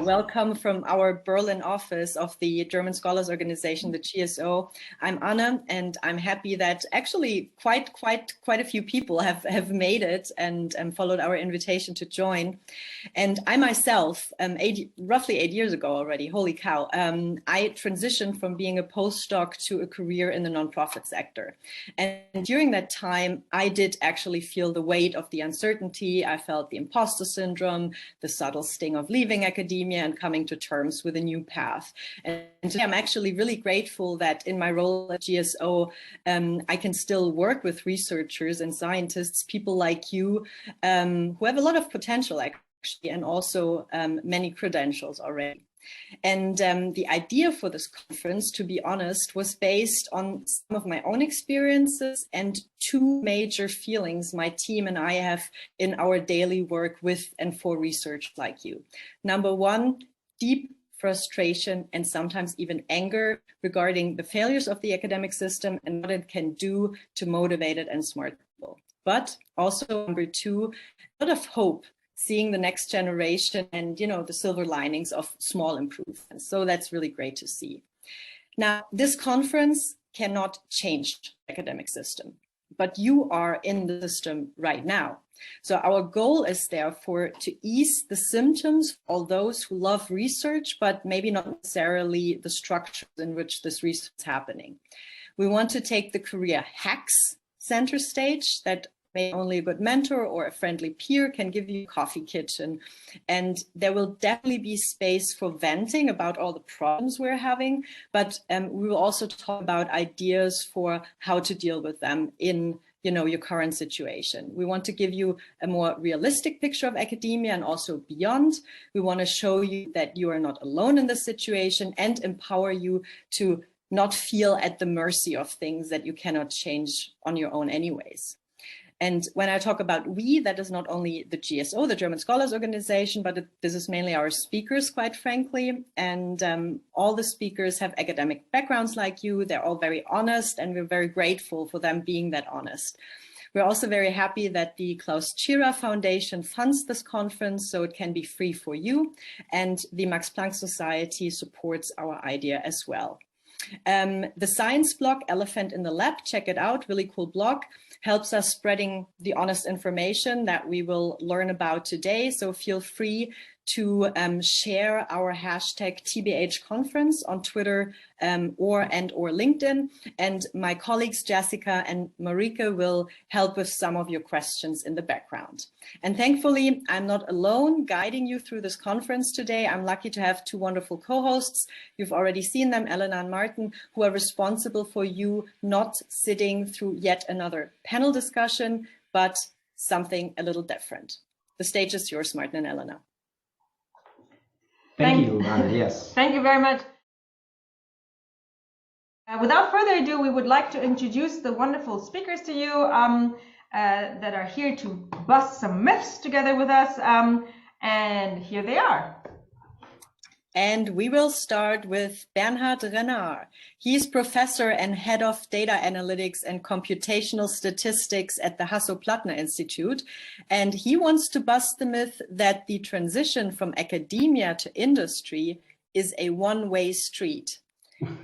welcome from our Berlin office of the German Scholars Organization, the GSO. I'm Anna, and I'm happy that actually quite a few people have made it and followed our invitation to join. And I myself, roughly 8 years ago already, holy cow, I transitioned from being a postdoc to a career in the nonprofit sector. And during that time, I did actually feel the weight of the uncertainty. I felt the imposter syndrome, the subtle sting of leaving academia and coming to terms with a new path. And today I'm actually really grateful that in my role at GSO, I can still work with researchers and scientists, people like you, who have a lot of potential actually, and also many credentials already. And the idea for this conference, to be honest, was based on some of my own experiences and two major feelings my team and I have in our daily work with and for research like you. Number one, deep frustration and sometimes even anger regarding the failures of the academic system and what it can do to motivated and smart people. But also number two, a lot of hope, seeing the next generation and, you know, the silver linings of small improvements. So that's really great to see. Now, this conference cannot change the academic system, but you are in the system right now. So our goal is therefore to ease the symptoms for all those who love research, but maybe not necessarily the structures in which this research is happening. We want to take the career hacks center stage that only a good mentor or a friendly peer can give you a coffee kitchen. And there will definitely be space for venting about all the problems we're having, but we will also talk about ideas for how to deal with them in, you know, your current situation. We want to give you a more realistic picture of academia and also beyond. We want to show you that you are not alone in this situation and empower you to not feel at the mercy of things that you cannot change on your own anyways. And when I talk about we, that is not only the GSO, the German Scholars Organization, but this is mainly our speakers, quite frankly. And all the speakers have academic backgrounds like you. They're all very honest, and we're very grateful for them being that honest. We're also very happy that the Klaus Tschira Foundation funds this conference, so it can be free for you. And the Max Planck Society supports our idea as well. The science blog, Elephant in the Lab, check it out, really cool blog, helps us spreading the honest information that we will learn about today. So feel free to share our hashtag tbh-conference on Twitter or LinkedIn. And my colleagues Jessica and Marika will help with some of your questions in the background. And thankfully, I'm not alone guiding you through this conference today. I'm lucky to have two wonderful co-hosts. You've already seen them, Elena and Martin, who are responsible for you not sitting through yet another panel discussion, but something a little different. The stage is yours, Martin and Elena. Thank you, Anna. Yes. Thank you very much. Without further ado, we would like to introduce the wonderful speakers to you that are here to bust some myths together with us. And here they are. And we will start with Bernhard Renard. He's professor and head of data analytics and computational statistics at the Hasso-Plattner Institute. And he wants to bust the myth that the transition from academia to industry is a one-way street,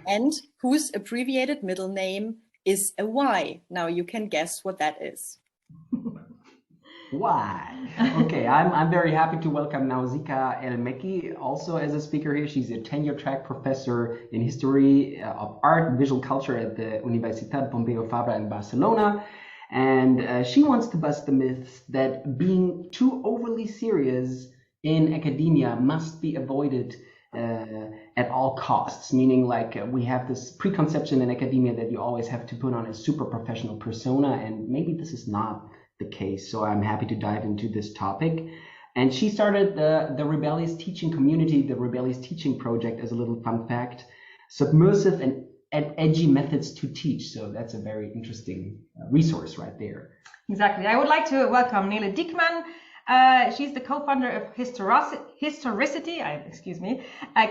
and whose abbreviated middle name is a Y. Now you can guess what that is. Why? Okay, I'm very happy to welcome Nausicaa El-Mekki also as a speaker here. She's a tenure-track professor in history of art and visual culture at the Universitat Pompeu Fabra in Barcelona. And she wants to bust the myths that being too overly serious in academia must be avoided at all costs, meaning like we have this preconception in academia that you always have to put on a super professional persona, and maybe this is not the case. So I'm happy to dive into this topic. And she started the Rebellious Teaching Community, the Rebellious Teaching Project, as a little fun fact, submersive and edgy methods to teach. So that's a very interesting resource right there. Exactly. I would like to welcome Nele Diekman. She's the co-founder of Historicity, a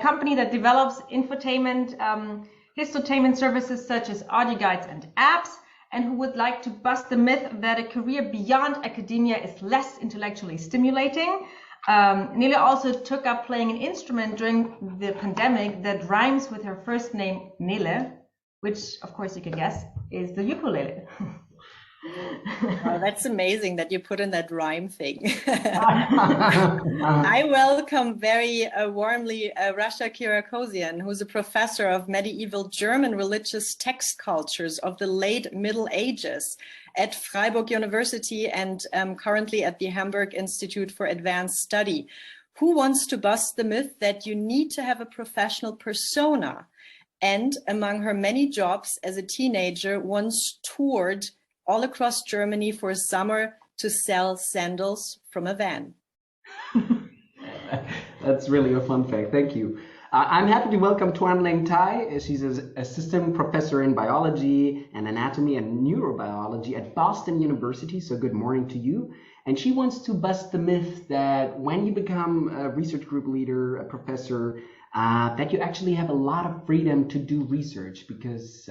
company that develops histotainment services such as audio guides and apps, and who would like to bust the myth that a career beyond academia is less intellectually stimulating. Nele also took up playing an instrument during the pandemic that rhymes with her first name, Nele, which, of course, you can guess, is the ukulele. Wow, that's amazing that you put in that rhyme thing. I welcome very warmly Rasha Kirakosian, who's a professor of medieval German religious text cultures of the late Middle Ages at Freiburg University and currently at the Hamburg Institute for Advanced Study, who wants to bust the myth that you need to have a professional persona. And among her many jobs as a teenager, once toured all across Germany for a summer to sell sandals from a van. That's really a fun fact. Thank you. I'm happy to welcome Tuan Leng Tai. She's an assistant professor in biology and anatomy and neurobiology at Boston University. So good morning to you. And she wants to bust the myth that when you become a research group leader, a professor, that you actually have a lot of freedom to do research because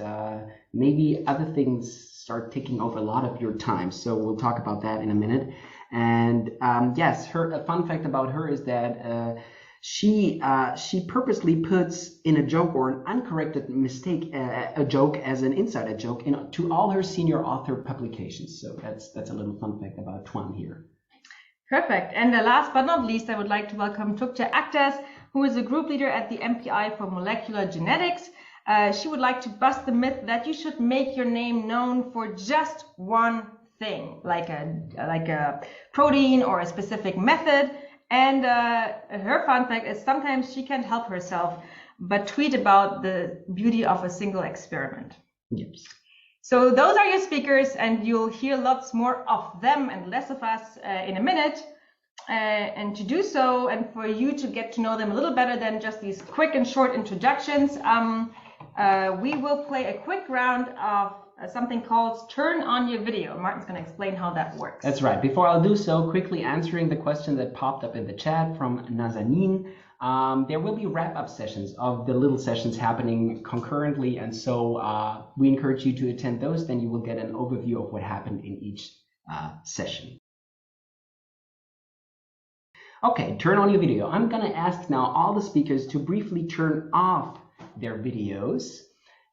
maybe other things start taking over a lot of your time. So we'll talk about that in a minute. And yes, a fun fact about her is that she purposely puts in a joke or an uncorrected mistake, a joke as an insider joke to all her senior author publications. So that's a little fun fact about Tuan here. Perfect. And last but not least, I would like to welcome Tukce Aktas, who is a group leader at the MPI for Molecular Genetics. She would like to bust the myth that you should make your name known for just one thing, like a protein or a specific method. And her fun fact is sometimes she can't help herself but tweet about the beauty of a single experiment. Yes. So those are your speakers, and you'll hear lots more of them and less of us in a minute. And to do so, and for you to get to know them a little better than just these quick and short introductions, we will play a quick round of something called Turn On Your Video. Martin's going to explain how that works. That's right. Before I'll do so, quickly answering the question that popped up in the chat from Nazanin. There will be wrap-up sessions of the little sessions happening concurrently, and so we encourage you to attend those. Then you will get an overview of what happened in each session. Okay, turn on your video. I'm going to ask now all the speakers to briefly turn off their videos.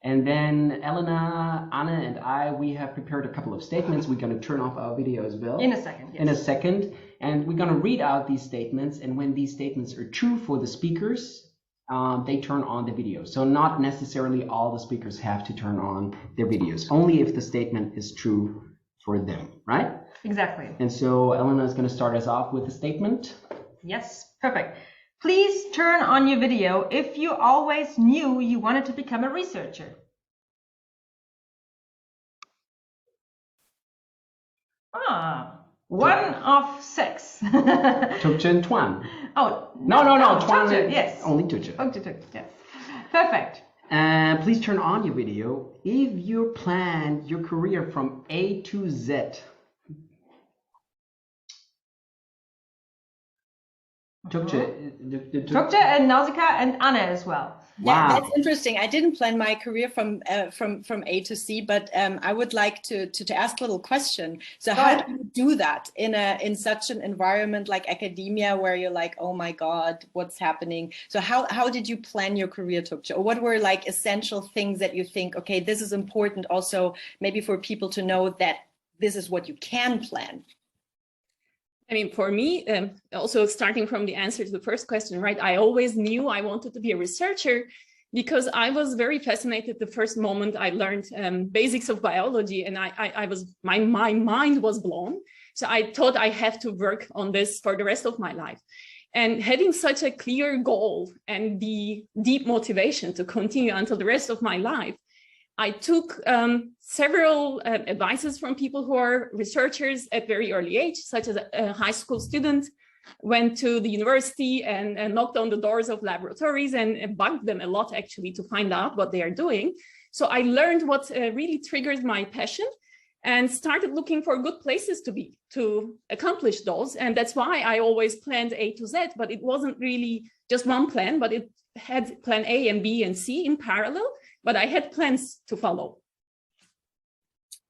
And then Elena, Anna, and I, we have prepared a couple of statements. We're going to turn off our video as well. In a second, yes. In a second. And we're going to read out these statements. And when these statements are true for the speakers, they turn on the video. So not necessarily all the speakers have to turn on their videos, only if the statement is true for them, right? Exactly. And so Elena is going to start us off with a statement. Yes, perfect. Please turn on your video if you always knew you wanted to become a researcher. One of 6. Tukce and Tuan. Oh, no, Tuan. Tukce, yes. Only Tukce. Tukce, yes. Perfect. Please turn on your video if you planned your career from A to Z. Tukce and Nausicaa and Anna as well. Wow. Yeah, that's interesting. I didn't plan my career from A to C, but I would like to ask a little question. So how do you do that in such an environment like academia where you're like, oh my God, what's happening? So how did you plan your career, Tukce? Or what were like essential things that you think, okay, this is important also maybe for people to know that this is what you can plan? I mean, for me, also starting from the answer to the first question, right? I always knew I wanted to be a researcher because I was very fascinated the first moment I learned basics of biology, and my mind was blown. So I thought I have to work on this for the rest of my life. And having such a clear goal and the deep motivation to continue until the rest of my life, I took several advices from people who are researchers at very early age, such as a high school student, went to the university and knocked on the doors of laboratories and bugged them a lot actually to find out what they are doing. So I learned what really triggered my passion and started looking for good places to be to accomplish those. And that's why I always planned A to Z, but it wasn't really just one plan, but it had plan A and B and C in parallel. But I had plans to follow.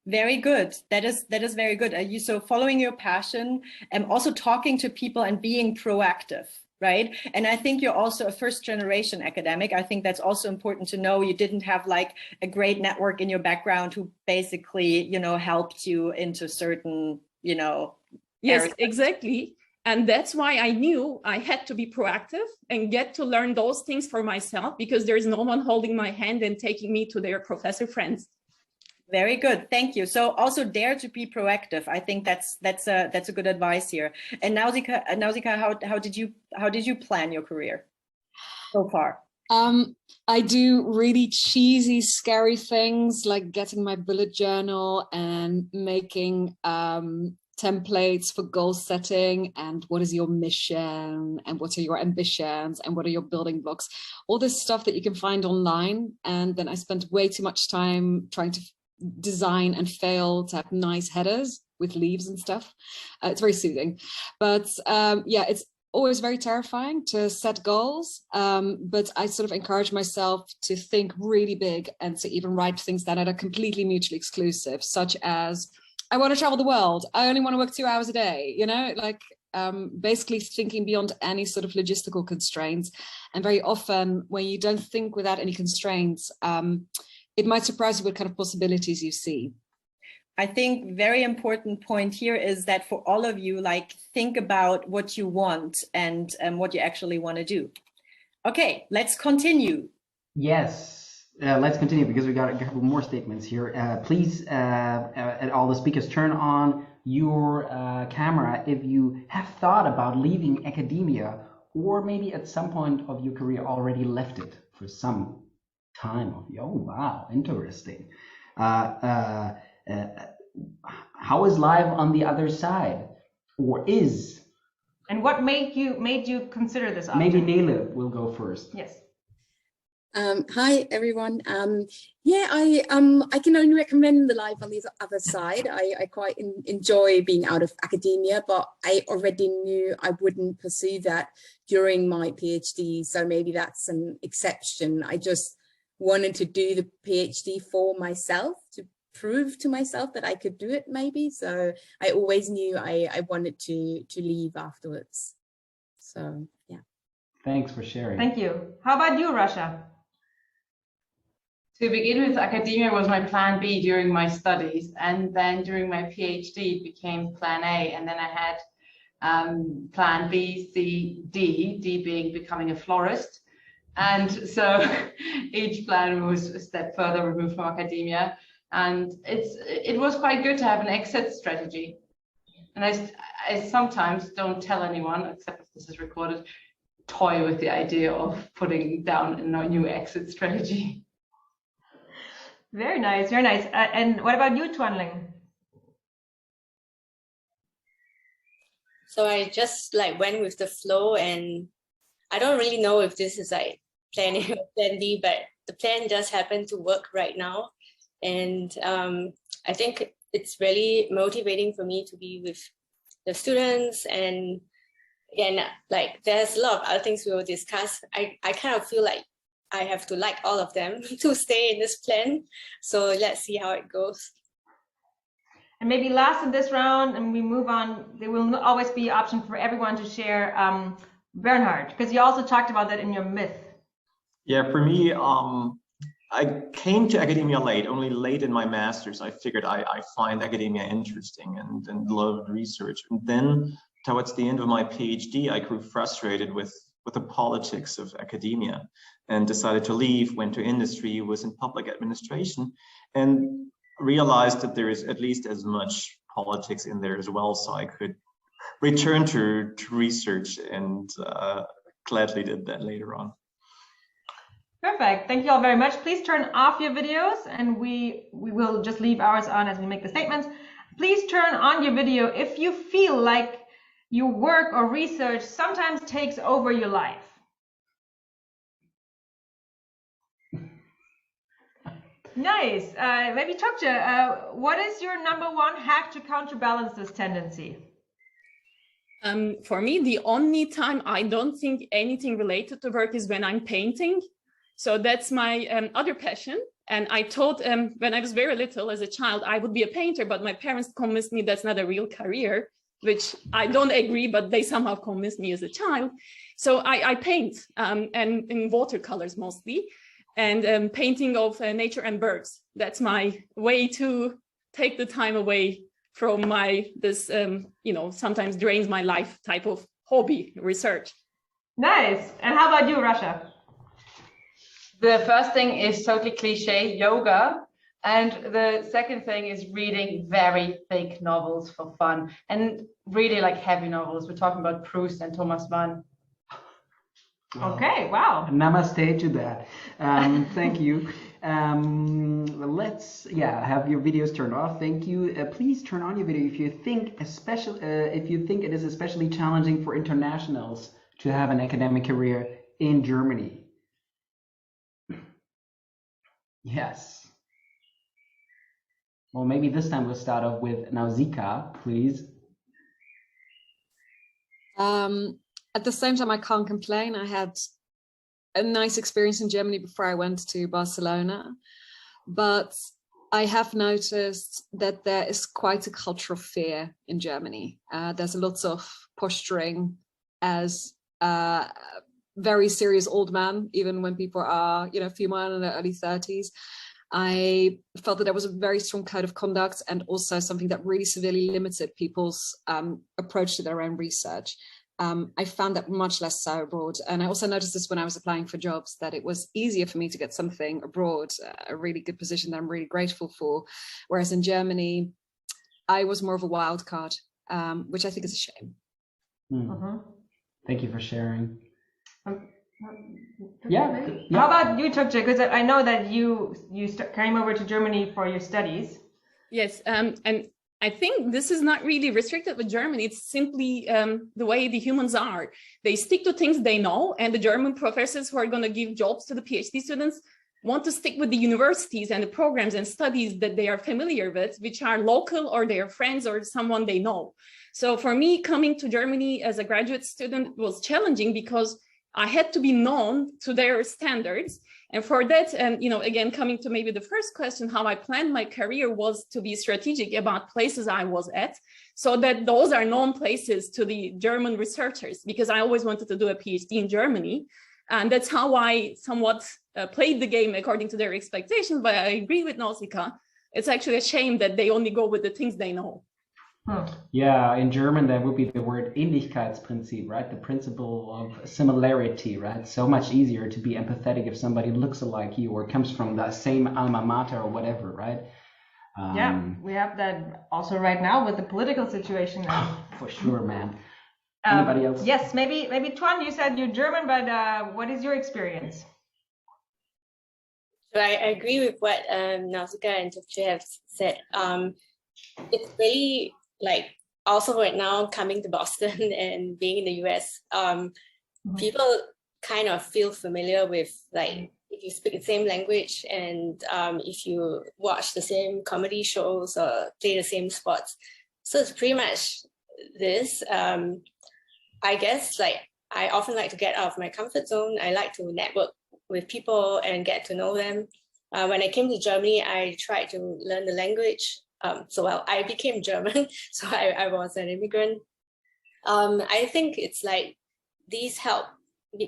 Very good. That is very good. So following your passion and also talking to people and being proactive, right? And I think you're also a first generation academic. I think that's also important to know. You didn't have like a great network in your background who basically, you know, helped you into certain, you know, yes, areas. exactly. And that's why I knew I had to be proactive and get to learn those things for myself, because there is no one holding my hand and taking me to their professor friends. Very good, thank you. So also dare to be proactive. I think that's a good advice here. And Nausicaa, how did you plan your career so far? I do really cheesy, scary things like getting my bullet journal and making templates for goal setting and what is your mission and what are your ambitions and what are your building blocks, all this stuff that you can find online. And then I spent way too much time trying to design and fail to have nice headers with leaves and stuff. It's very soothing, but yeah, it's always very terrifying to set goals, but I sort of encourage myself to think really big and to even write things that are completely mutually exclusive, such as I want to travel the world, I only want to work 2 hours a day, you know, like basically thinking beyond any sort of logistical constraints. And very often when you don't think without any constraints, it might surprise you what kind of possibilities you see. I think very important point here is that for all of you, like think about what you want and what you actually want to do. Okay, let's continue. Yes, let's continue because we got a couple more statements here. Please, all the speakers, turn on your camera if you have thought about leaving academia, or maybe at some point of your career already left it for some time. Oh wow, interesting. How is life on the other side, or is? And what made you consider this option? Maybe Nele will go first. Yes. Hi everyone. Yeah, I can only recommend the life on the other side. I quite enjoy being out of academia, but I already knew I wouldn't pursue that during my PhD. So maybe that's an exception. I just wanted to do the PhD for myself, to prove to myself that I could do it maybe. So I always knew I wanted to leave afterwards. So yeah. Thanks for sharing. Thank you. How about you, Rasha? To begin with, academia was my plan B during my studies, and then during my PhD it became plan A, and then I had plan B, C, D being becoming a florist. And so each plan was a step further removed from academia, and it was quite good to have an exit strategy. And I sometimes don't tell anyone, except if this is recorded, toy with the idea of putting down a new exit strategy. Very nice, very nice. And what about you, Tuanling? So I just like went with the flow, and I don't really know if this is like plan A or plan B, but the plan just happened to work right now. And I think it's really motivating for me to be with the students. And again, like there's a lot of other things we will discuss. I kind of feel like I have to like all of them to stay in this plan. So let's see how it goes. And maybe last in this round, and we move on, there will always be an option for everyone to share. Bernhard, because you also talked about that in your myth. Yeah, for me, I came to academia late, only late in my master's. I figured I find academia interesting and loved research. And then towards the end of my PhD, I grew frustrated with the politics of academia and decided to leave, went to industry, was in public administration, and realized that there is at least as much politics in there as well. So I could return to research, and gladly did that later on. Perfect. Thank you all very much. Please turn off your videos, and we will just leave ours on as we make the statements. Please turn on your video if you feel like your work or research sometimes takes over your life. Nice. Maybe Tokje, what is your #1 hack to counterbalance this tendency? For me, the only time I don't think anything related to work is when I'm painting. So that's my other passion. And I thought when I was very little as a child, I would be a painter, but my parents convinced me that's not a real career, which I don't agree, but they somehow convinced me as a child. So I paint and in watercolors mostly, and painting of nature and birds. That's my way to take the time away from this, sometimes drains my life type of hobby, research. Nice. And how about you, Rasha? The first thing is totally cliche, yoga. And the second thing is reading very thick novels for fun, and really like heavy novels. We're talking about Proust and Thomas Mann. Okay, wow. Namaste to that. Thank you. Let's have your videos turned off. Thank you. Please turn on your video if you think it is especially challenging for internationals to have an academic career in Germany. Yes. Well, maybe this time we'll start off with Nausicaa, please. At the same time, I can't complain. I had a nice experience in Germany before I went to Barcelona, but I have noticed that there is quite a culture of fear in Germany. There's lots of posturing as a very serious old man, even when people are, a few more in their early 30s. I felt that there was a very strong code of conduct, and also something that really severely limited people's approach to their own research. I found that much less so abroad. And I also noticed this when I was applying for jobs, that it was easier for me to get something abroad, a really good position that I'm really grateful for. Whereas in Germany, I was more of a wild card, which I think is a shame. Thank you for sharing. How about you, Tukce? Because I know that you came over to Germany for your studies. Yes, and I think this is not really restricted with Germany. It's simply the way the humans are. They stick to things they know, and the German professors who are going to give jobs to the PhD students want to stick with the universities and the programs and studies that they are familiar with, which are local or their friends or someone they know. So for me, coming to Germany as a graduate student was challenging because I had to be known to their standards. And for that, again, coming to maybe the first question, how I planned my career was to be strategic about places I was at, so that those are known places to the German researchers, because I always wanted to do a PhD in Germany. And that's how I somewhat played the game according to their expectations. But I agree with Nausicaa. It's actually a shame that they only go with the things they know. Yeah, in German, that would be the word Ähnlichkeitsprinzip, right? The principle of similarity, right? So much easier to be empathetic if somebody looks like you or comes from the same alma mater or whatever, right? We have that also right now with the political situation. For sure, man. Anybody else? Yes, maybe Tuan, you said you're German, but what is your experience? So I agree with what Nausicaa and Tukce have said. It's really also right now coming to Boston and being in the US, people kind of feel familiar with if you speak the same language and if you watch the same comedy shows or play the same sports. So it's pretty much this. I guess I often like to get out of my comfort zone. I like to network with people and get to know them. When I came to Germany, I tried to learn the language. I became German, so I was an immigrant. I think it's these help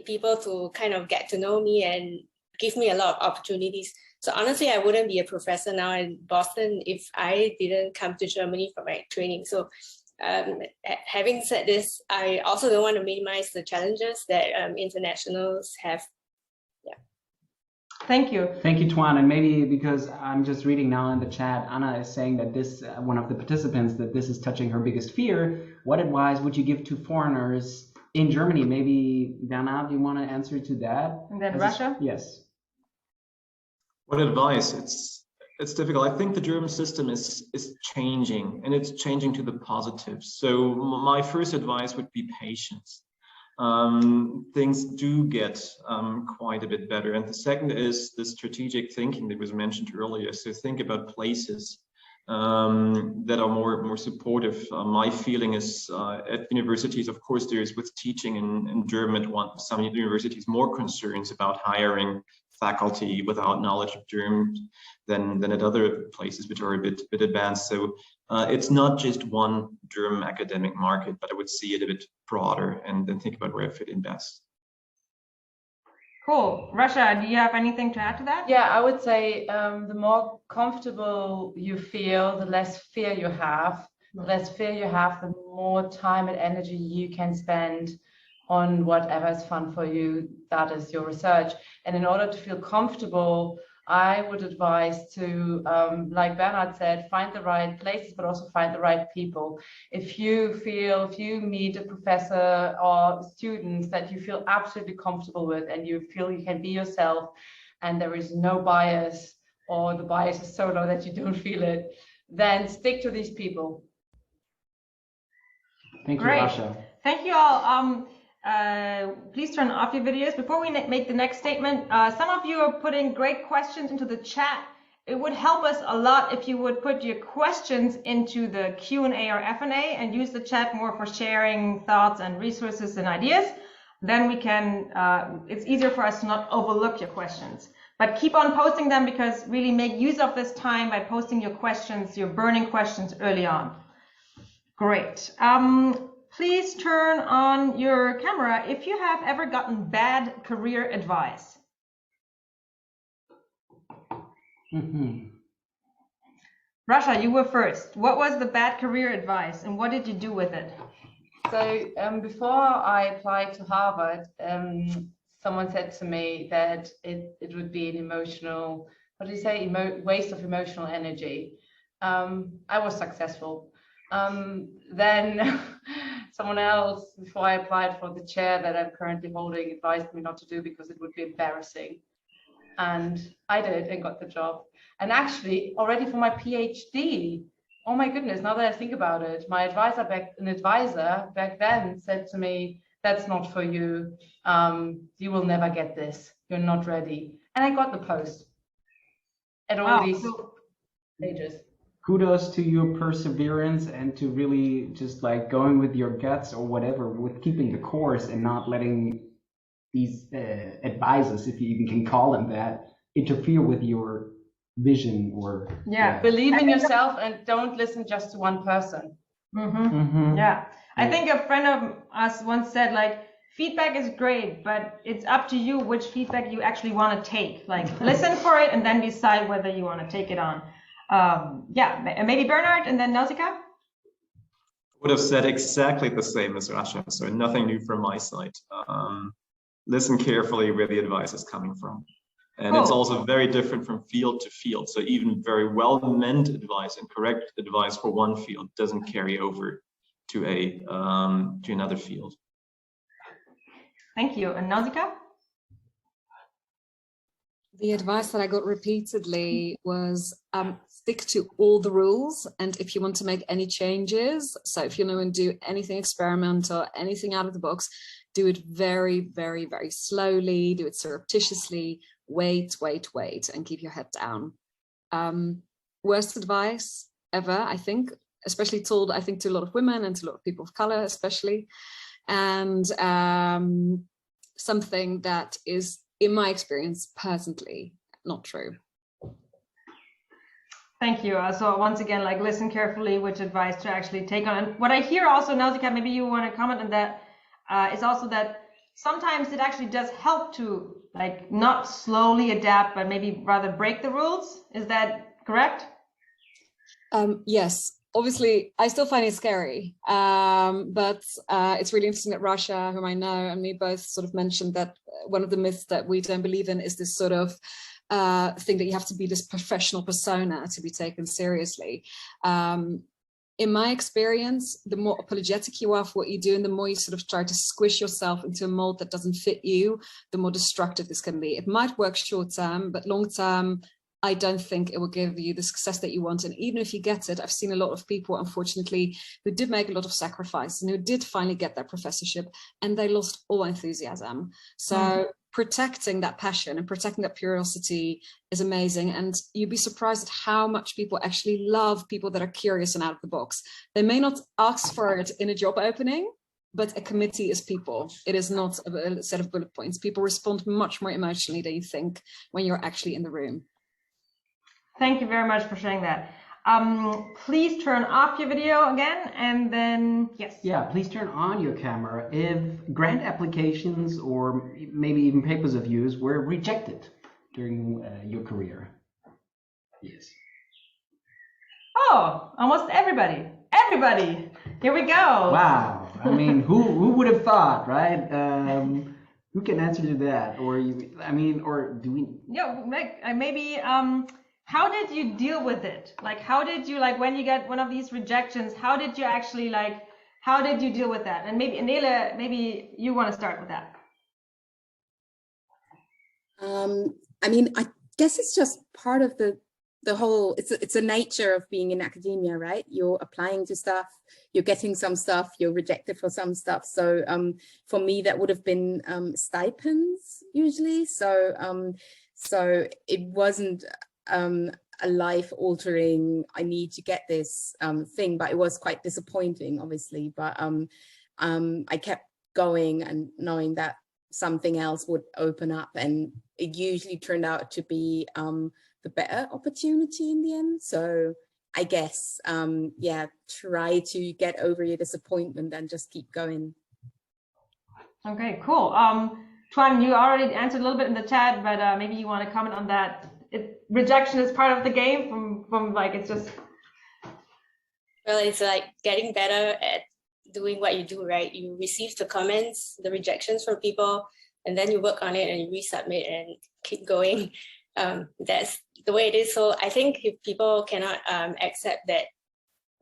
people to kind of get to know me and give me a lot of opportunities. So honestly, I wouldn't be a professor now in Boston if I didn't come to Germany for my training. So having said this, I also don't want to minimize the challenges that internationals have. Thank you. Thank you, Tuan. And maybe because I'm just reading now in the chat, Anna is saying that this, one of the participants, that this is touching her biggest fear. What advice would you give to foreigners in Germany? Maybe, Bernard, do you want to answer to that? And then Rasha? Yes. What advice? It's difficult. I think the German system is changing, and it's changing to the positive. So my first advice would be patience. Things do get quite a bit better. And the second is the strategic thinking that was mentioned earlier. So think about places that are more supportive. My feeling is at universities, of course, there is with teaching in German, some universities more concerns about hiring faculty without knowledge of German than at other places which are a bit advanced. So it's not just one German academic market, but I would see it a bit broader and then think about where I fit in best. Cool. Russia, do you have anything to add to that? Yeah, I would say the more comfortable you feel, the less fear you have. The less fear you have, the more time and energy you can spend on whatever is fun for you, that is your research. And in order to feel comfortable, I would advise to, like Bernhard said, find the right places, but also find the right people. If you meet a professor or students that you feel absolutely comfortable with and you feel you can be yourself and there is no bias, or the bias is so low that you don't feel it, then stick to these people. Thank you, Great. Rasha. Thank you all. Please turn off your videos. Before we make the next statement, some of you are putting great questions into the chat. It would help us a lot if you would put your questions into the Q&A or F&A and use the chat more for sharing thoughts and resources and ideas. Then we can, it's easier for us to not overlook your questions. But keep on posting them, because really make use of this time by posting your questions, your burning questions early on. Great. Please turn on your camera if you have ever gotten bad career advice. Rasha, you were first. What was the bad career advice and what did you do with it? So before I applied to Harvard, someone said to me that it would be an emotional, what do you say, waste of emotional energy. I was successful. Then someone else, before I applied for the chair that I'm currently holding, advised me not to do because it would be embarrassing. And I did and got the job. And actually, already for my PhD, oh my goodness, now that I think about it, my advisor back then said to me, that's not for you. You will never get this. You're not ready. And I got the post at all these stages. Kudos to your perseverance and to really just like going with your guts or whatever, with keeping the course and not letting these advisors, if you even can call them that, interfere with your vision or believe in yourself and don't listen just to one person. Yeah, I think a friend of us once said, like, feedback is great, but it's up to you which feedback you actually want to take. Like, listen for it and then decide whether you want to take it on. Maybe Bernhard and then Nausicaa? Would have said exactly the same as Rasha, so nothing new from my side. Listen carefully where the advice is coming from. And it's also very different from field to field. So even very well-meant advice and correct advice for one field doesn't carry over to another field. Thank you. And Nausicaa? The advice that I got repeatedly was stick to all the rules. And if you want to make any changes, so if you know and do anything experimental, anything out of the box, do it very, very, very slowly, do it surreptitiously, wait, and keep your head down. Worst advice ever, I think, especially told, I think, to a lot of women and to a lot of people of color, especially. And something that is, in my experience, personally, not true. Thank you. So once again, like, listen carefully which advice to actually take on. And what I hear also, Nausicaa, maybe you want to comment on that, is also that sometimes it actually does help to, like, not slowly adapt, but maybe rather break the rules. Is that correct? Yes. Obviously, I still find it scary, but it's really interesting that Rasha, whom I know, and me both sort of mentioned that one of the myths that we don't believe in is this sort of thing that you have to be this professional persona to be taken seriously. In my experience, the more apologetic you are for what you do and the more you sort of try to squish yourself into a mold that doesn't fit you, the more destructive this can be. It might work short term, but long term, I don't think it will give you the success that you want. And even if you get it, I've seen a lot of people, unfortunately, who did make a lot of sacrifice and who did finally get that professorship, and they lost all enthusiasm. So protecting that passion and protecting that curiosity is amazing. And you'd be surprised at how much people actually love people that are curious and out of the box. They may not ask for it in a job opening, but a committee is people. It is not a set of bullet points. People respond much more emotionally than you think when you're actually in the room. Thank you very much for sharing that. Please turn off your video again, and then yes. Yeah, please turn on your camera if grant applications or maybe even papers of yours were rejected during your career. Yes. Oh, almost everybody. Everybody. Here we go. Wow. I mean, who would have thought, right? Who can answer to that? Or or do we? Yeah, maybe. How did you deal with it? Like, how did you, like, when you get one of these rejections, how did you actually, like, how did you deal with that? And maybe, Nele, maybe you want to start with that. I mean, I guess it's just part of the whole, it's a nature of being in academia, right? You're applying to stuff, you're getting some stuff, you're rejected for some stuff. So for me, that would have been stipends usually. So it wasn't a life-altering, I need to get this thing, but it was quite disappointing, obviously. But I kept going and knowing that something else would open up, and it usually turned out to be the better opportunity in the end. So I guess, yeah, try to get over your disappointment and just keep going. Okay, cool. Tuan, you already answered a little bit in the chat, but maybe you want to comment on that. Rejection is part of the game from like, it's just. Well, it's like getting better at doing what you do, right? You receive the comments, the rejections from people, and then you work on it and you resubmit and keep going. That's the way it is. So I think if people cannot accept that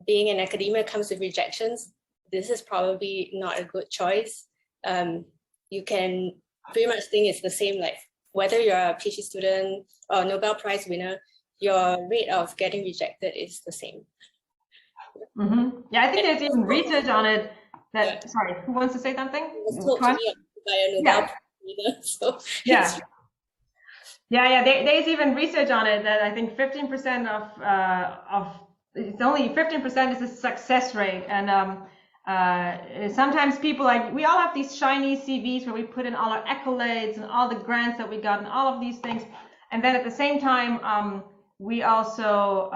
being in academia comes with rejections, this is probably not a good choice. You can pretty much think it's the same, like whether you're a PhD student or Nobel Prize winner, your rate of getting rejected is the same. Mm-hmm. Yeah, I think there's even research on it that, sorry, who wants to say something? It was told to me by a Nobel Prize winner, so yeah. Yeah, there's even research on it that I think 15% of it's only 15% is a success rate, and sometimes people, like, we all have these shiny CVs where we put in all our accolades and all the grants that we got and all of these things, and then at the same time we also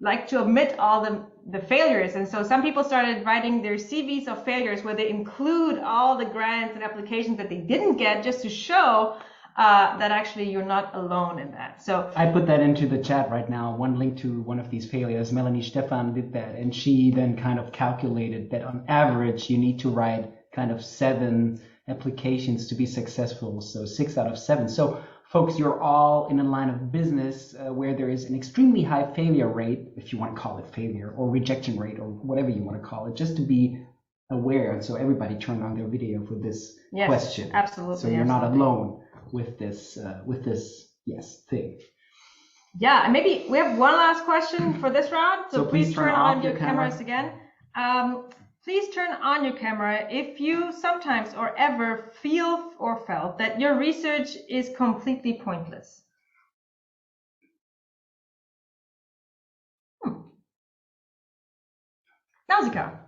like to omit all the failures. And so some people started writing their CVs of failures where they include all the grants and applications that they didn't get, just to show that actually you're not alone in that. So I put that into the chat right now, one link to one of these failures. Melanie Stefan did that, and she then kind of calculated that on average you need to write kind of 7 applications to be successful, so 6 out of 7. So folks, you're all in a line of business where there is an extremely high failure rate, if you want to call it failure, or rejection rate, or whatever you want to call it, just to be aware. And so everybody turn on their video for this question. Absolutely. So you're not alone with this thing. Yeah, and maybe we have one last question for this round. So please turn on your cameras again. Please turn on your camera if you sometimes or ever feel or felt that your research is completely pointless. Nausicaa.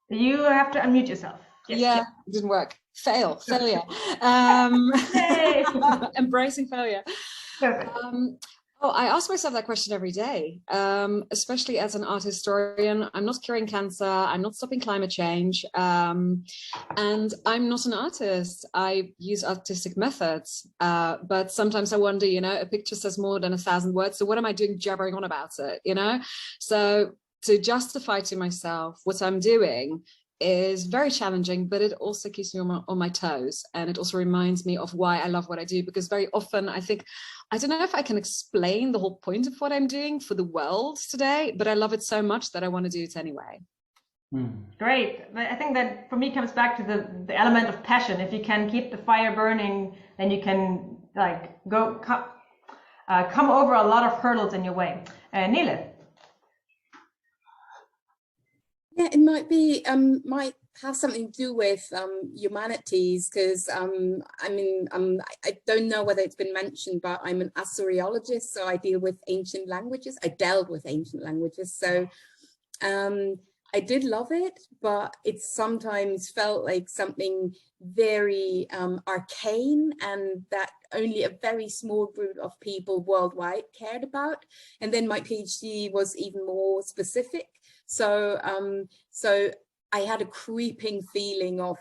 You have to unmute yourself. Yes, yeah, it didn't work. Failure. Embracing failure. Perfect. I ask myself that question every day, especially as an art historian. I'm not curing cancer. I'm not stopping climate change. And I'm not an artist. I use artistic methods. But sometimes I wonder, a picture says more than 1,000 words. So what am I doing jabbering on about it, So to justify to myself what I'm doing is very challenging, but it also keeps me on my toes. And it also reminds me of why I love what I do, because very often I think, I don't know if I can explain the whole point of what I'm doing for the world today, but I love it so much that I want to do it anyway. Great. I think that for me comes back to the element of passion. If you can keep the fire burning, then you can come over a lot of hurdles in your way. Nele. Yeah, it might be have something to do with humanities, because I mean, I don't know whether it's been mentioned, but I'm an Assyriologist, so I deal with ancient languages. I dealt with ancient languages, so I did love it, but it sometimes felt like something very arcane, and that only a very small group of people worldwide cared about. And then my PhD was even more specific, so so I had a creeping feeling of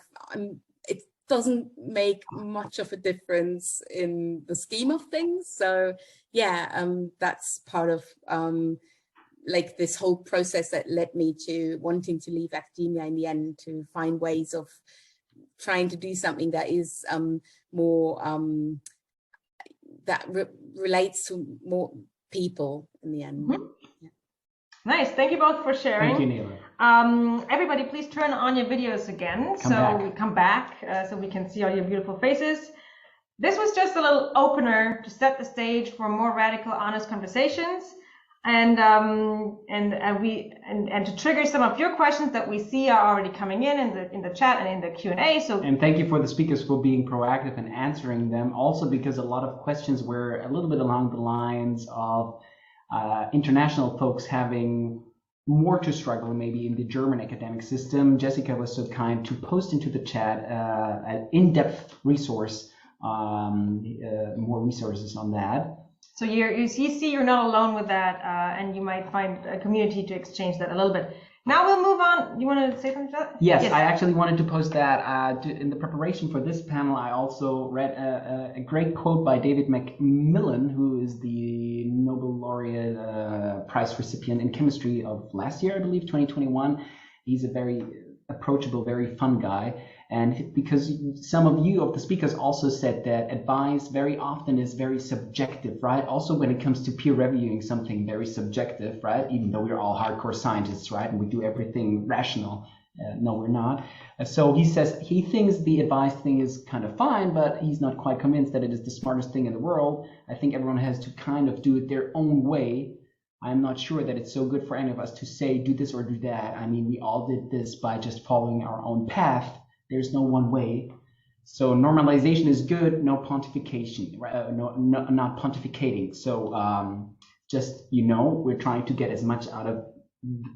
it doesn't make much of a difference in the scheme of things. So yeah, that's part of like this whole process that led me to wanting to leave academia in the end, to find ways of trying to do something that is more that relates to more people in the end. Mm-hmm. Yeah. Nice, thank you both for sharing. Thank you, Neela. Everybody, please turn on your videos again. Come back so we can see all your beautiful faces. This was just a little opener to set the stage for more radical, honest conversations, and to trigger some of your questions that we see are already coming in the chat and in the Q&A. And thank you for the speakers for being proactive and answering them. Also, because a lot of questions were a little bit along the lines of international folks having more to struggle maybe in the German academic system. Jessica was so kind to post into the chat an in-depth resource, more resources on that. So you see you're not alone with that, and you might find a community to exchange that a little bit. Now we'll move on. You want to say something to that? Yes, I actually wanted to post that. In the preparation for this panel, I also read a great quote by David Macmillan, who is the Nobel laureate prize recipient in chemistry of last year, I believe, 2021. He's a very approachable, very fun guy. And because some of you of the speakers also said that advice very often is very subjective, right? Also, when it comes to peer reviewing something very subjective, right? Even though we're all hardcore scientists, right? And we do everything rational. No, we're not. So he says he thinks the advice thing is kind of fine, but he's not quite convinced that it is the smartest thing in the world. I think everyone has to kind of do it their own way. I'm not sure that it's so good for any of us to say, do this or do that. I mean, we all did this by just following our own path. There's no one way. So normalization is good, no pontification, right? Not pontificating. So just, we're trying to get as much out of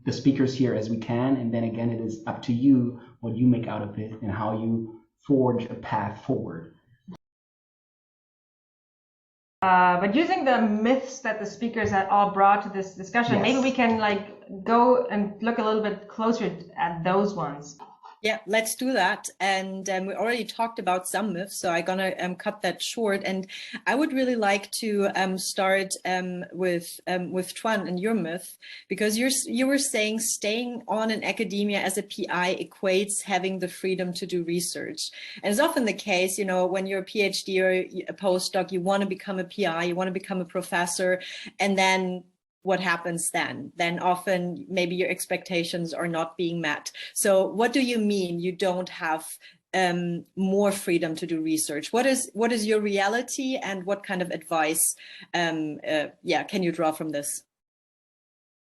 the speakers here as we can. And then again, it is up to you what you make out of it and how you forge a path forward. But using the myths that the speakers had all brought to this discussion, yes, maybe we can go and look a little bit closer at those ones. Yeah, let's do that. And we already talked about some myths, so I'm gonna cut that short. And I would really like to start with Tuan and your myth, because you were saying staying on in academia as a PI equates having the freedom to do research. And it's often the case, when you're a PhD or a postdoc, you want to become a PI, you want to become a professor, and then what happens then? Then often maybe your expectations are not being met. So what do you mean you don't have more freedom to do research? What is your reality, and what kind of advice can you draw from this?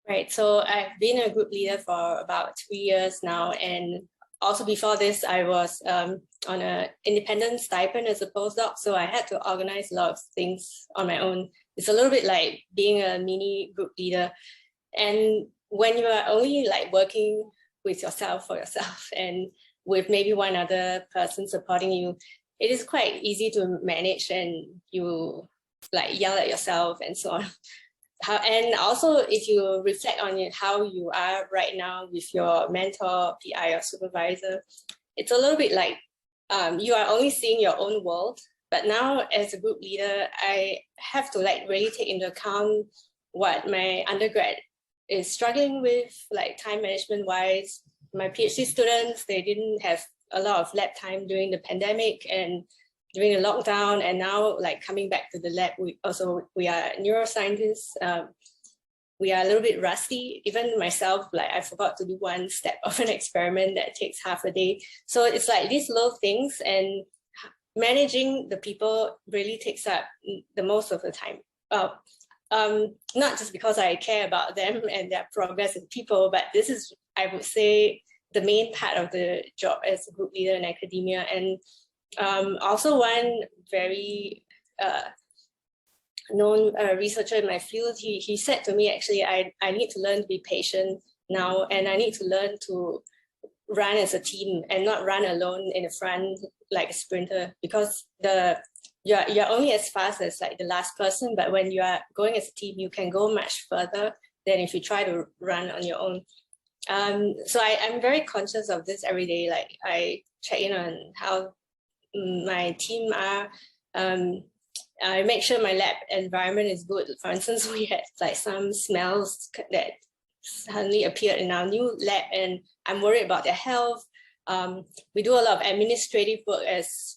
Right, so I've been a group leader for about 3 years now, and also before this I was on an independent stipend as a postdoc, so I had to organize a lot of things on my own. It's a little bit like being a mini group leader. And when you are only working with yourself for yourself and with maybe one other person supporting you, it is quite easy to manage, and you yell at yourself and so on. And also, if you reflect on how you are right now with your mentor, PI, or supervisor, it's a little bit like you are only seeing your own world. But now, as a group leader, I have to really take into account what my undergrad is struggling with, time management wise. My PhD students, they didn't have a lot of lab time during the pandemic and during the lockdown, and now coming back to the lab, we are neuroscientists. We are a little bit rusty. Even myself, I forgot to do one step of an experiment that takes half a day. So it's these little things, and managing the people really takes up the most of the time. Not just because I care about them and their progress as people, but this is, I would say, the main part of the job as a group leader in academia. And also one very known researcher in my field, he said to me, actually, I need to learn to be patient now, and I need to learn to run as a team and not run alone in the front like a sprinter, because you're only as fast as like the last person, but when you are going as a team, you can go much further than if you try to run on your own. So I'm very conscious of this every day. Like I check in on how my team are. I make sure my lab environment is good. For instance, we had like some smells that suddenly appeared in our new lab, and I'm worried about their health. We do a lot of administrative work as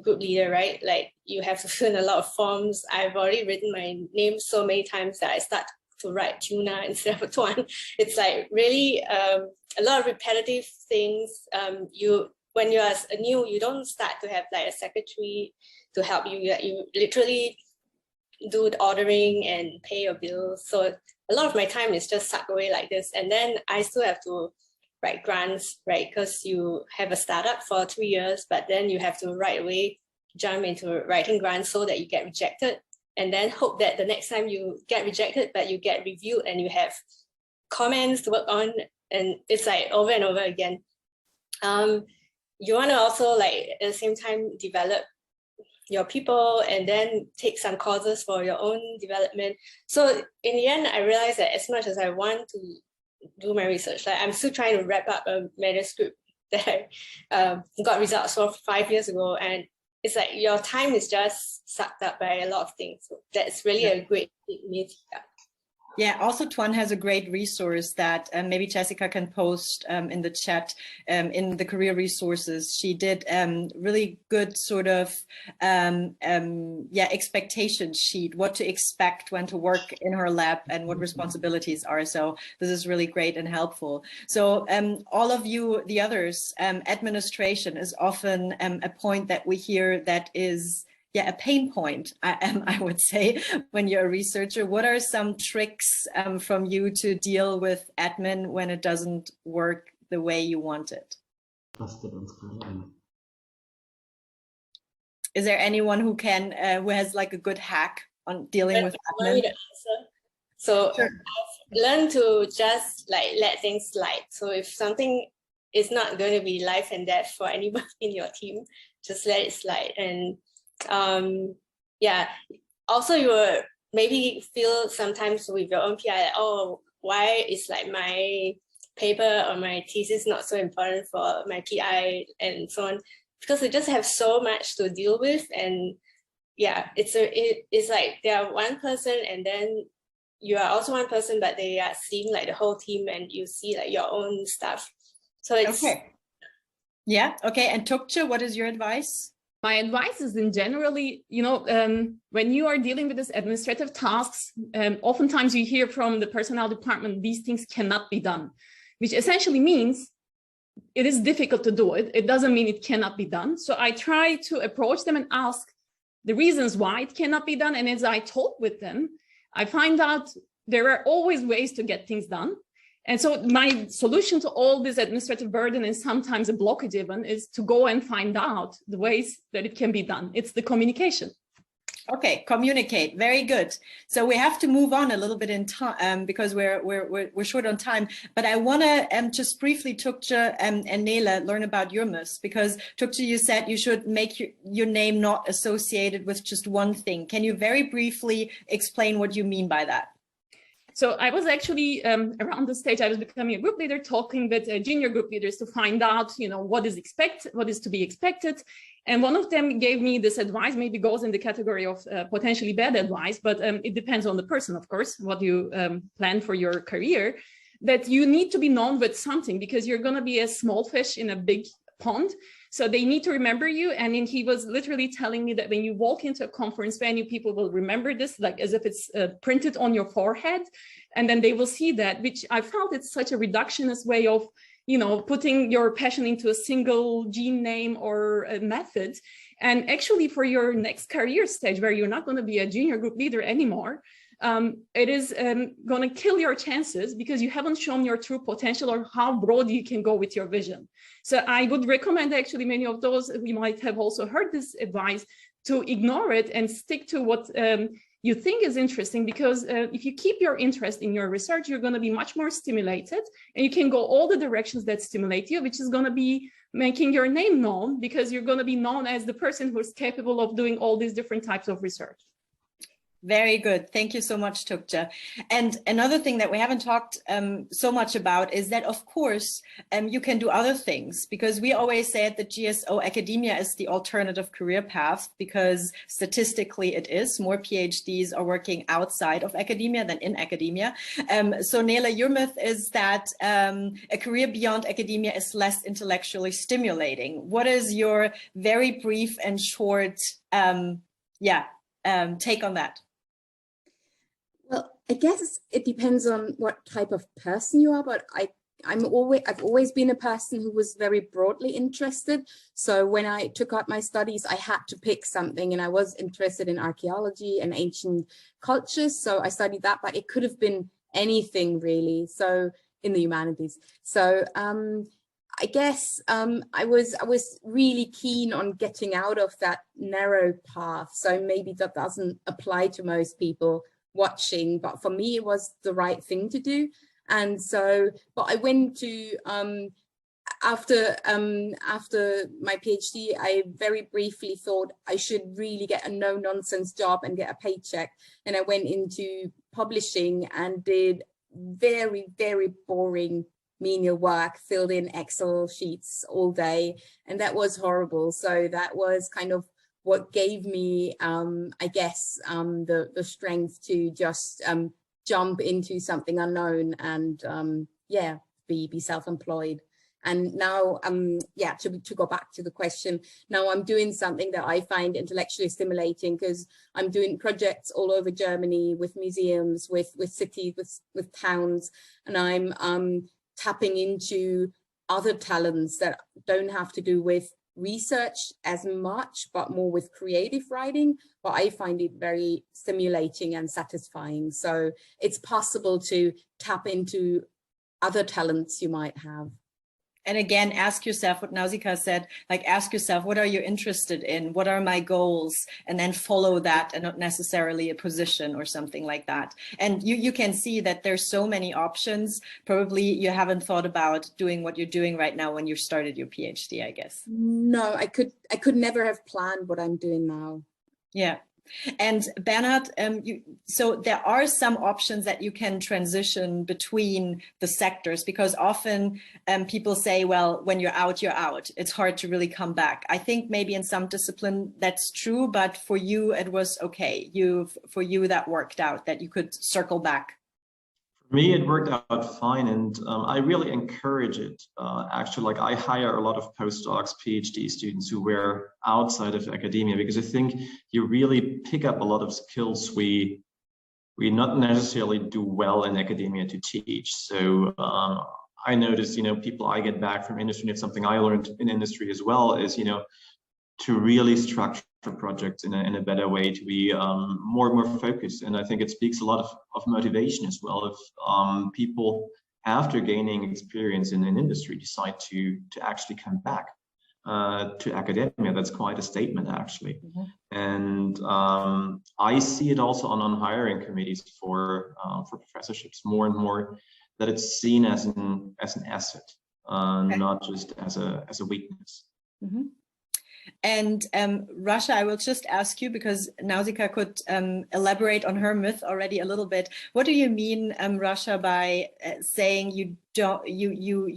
group leader, right? Like you have to fill in a lot of forms. I've already written my name so many times that I start to write tuna instead of Tuan. It's like really a lot of repetitive things. When you're new, you don't start to have like a secretary to help you. You literally do the ordering and pay your bills. So a lot of my time is just sucked away like this. And then I still have to write grants, right? Because you have a startup for 3 years, but then you have to right away jump into writing grants so that you get rejected, and then hope that the next time you get rejected, but you get reviewed and you have comments to work on. And it's like over and over again. You want to also like at the same time develop your people and then take some courses for your own development. So in the end, I realized that as much as I want to do my research, like I'm still trying to wrap up a manuscript that I got results for 5 years ago, and it's like your time is just sucked up by a lot of things. So that's really a great myth. Yeah, also Tuan has a great resource that maybe Jessica can post in the chat in the career resources. She did really good sort of expectation sheet, what to expect when to work in her lab and what responsibilities are. So this is really great and helpful. So all of you, the others, administration is often a point that we hear that is a pain point, I would say, when you're a researcher. What are some tricks from you to deal with admin when it doesn't work the way you want it? Is there anyone who has like a good hack on dealing with admin? So sure. I've learned to just like let things slide. So if something is not going to be life and death for anyone in your team, just let it slide. And also you will maybe feel sometimes with your own PI like, oh, why is like my paper or my thesis not so important for my PI and so on, because they just have so much to deal with. And it's like they are one person and then you are also one person, but they are seeing like the whole team and you see like your own stuff. So it's okay. Yeah, okay. And Tukche, what is your advice? My advice is in generally, when you are dealing with these administrative tasks, oftentimes you hear from the personnel department, these things cannot be done, which essentially means it is difficult to do it. It doesn't mean it cannot be done. So I try to approach them and ask the reasons why it cannot be done. And as I talk with them, I find out there are always ways to get things done. And so my solution to all this administrative burden and sometimes a blockage even is to go and find out the ways that it can be done. It's the communication. Okay, communicate. Very good. So we have to move on a little bit in time because we're short on time. But I want to just briefly, Tukche and Nele, learn about your myths, because Tukche, you said you should make your name not associated with just one thing. Can you very briefly explain what you mean by that? So I was actually around the stage, I was becoming a group leader, talking with junior group leaders to find out, what is to be expected. And one of them gave me this advice, maybe goes in the category of potentially bad advice, but it depends on the person, of course, what you plan for your career, that you need to be known with something because you're going to be a small fish in a big pond. So they need to remember you. And then he was literally telling me that when you walk into a conference venue, people will remember this, like as if it's printed on your forehead. And then they will see that, which I felt it's such a reductionist way of, putting your passion into a single gene name or a method. And actually for your next career stage where you're not going to be a junior group leader anymore, it is going to kill your chances because you haven't shown your true potential or how broad you can go with your vision. So I would recommend actually many of those, we might have also heard this advice, to ignore it and stick to what you think is interesting, because if you keep your interest in your research, you're going to be much more stimulated and you can go all the directions that stimulate you, which is going to be making your name known, because you're going to be known as the person who's capable of doing all these different types of research. Very good. Thank you so much, Tukja. And another thing that we haven't talked so much about is that, of course, you can do other things, because we always say at the GSO, academia is the alternative career path, because statistically it is. More PhDs are working outside of academia than in academia. So Nele, your myth is that a career beyond academia is less intellectually stimulating. What is your very brief and short take on that? Well, I guess it depends on what type of person you are, but I've always been a person who was very broadly interested. So when I took up my studies, I had to pick something, and I was interested in archaeology and ancient cultures. So I studied that, but it could have been anything really. So in the humanities. So I guess I was really keen on getting out of that narrow path. So maybe that doesn't apply to most people watching, but for me it was the right thing to do. And so, but I went to after my PhD, I very briefly thought I should really get a no-nonsense job and get a paycheck, and I went into publishing and did very, very boring menial work, filled in Excel sheets all day, and that was horrible. So that was kind of what gave me, I guess, the strength to just jump into something unknown and be self-employed. And now, to go back to the question, now I'm doing something that I find intellectually stimulating, because I'm doing projects all over Germany with museums, with cities, with towns, and I'm tapping into other talents that don't have to do with research as much, but more with creative writing. But I find it very stimulating and satisfying. So it's possible to tap into other talents you might have. And again, ask yourself what Nausicaa said, like ask yourself, what are you interested in? What are my goals? And then follow that, and not necessarily a position or something like that. And you can see that there's so many options. Probably you haven't thought about doing what you're doing right now when you started your PhD, I guess. No, I could never have planned what I'm doing now. Yeah. And Bernhard, so there are some options that you can transition between the sectors, because often people say, well, when you're out, you're out. It's hard to really come back. I think maybe in some discipline that's true, but for you, it was okay. For you, that worked out, that you could circle back. For me, it worked out fine, and I really encourage it. Actually, like I hire a lot of postdocs, PhD students who were outside of academia, because I think you really pick up a lot of skills we not necessarily do well in academia to teach. So I noticed, people I get back from industry, and it's something I learned in industry as well, is, to really structure projects in a better way, to be more focused. And I think it speaks a lot of motivation as well. If people, after gaining experience in an industry, decide to actually come back to academia, that's quite a statement, actually. Mm-hmm. And I see it also on hiring committees for professorships more and more, that it's seen as an asset, not just as a weakness. Mm-hmm. And Rasha, I will just ask you, because Nausicaa could elaborate on her myth already a little bit. What do you mean, Rasha, by saying you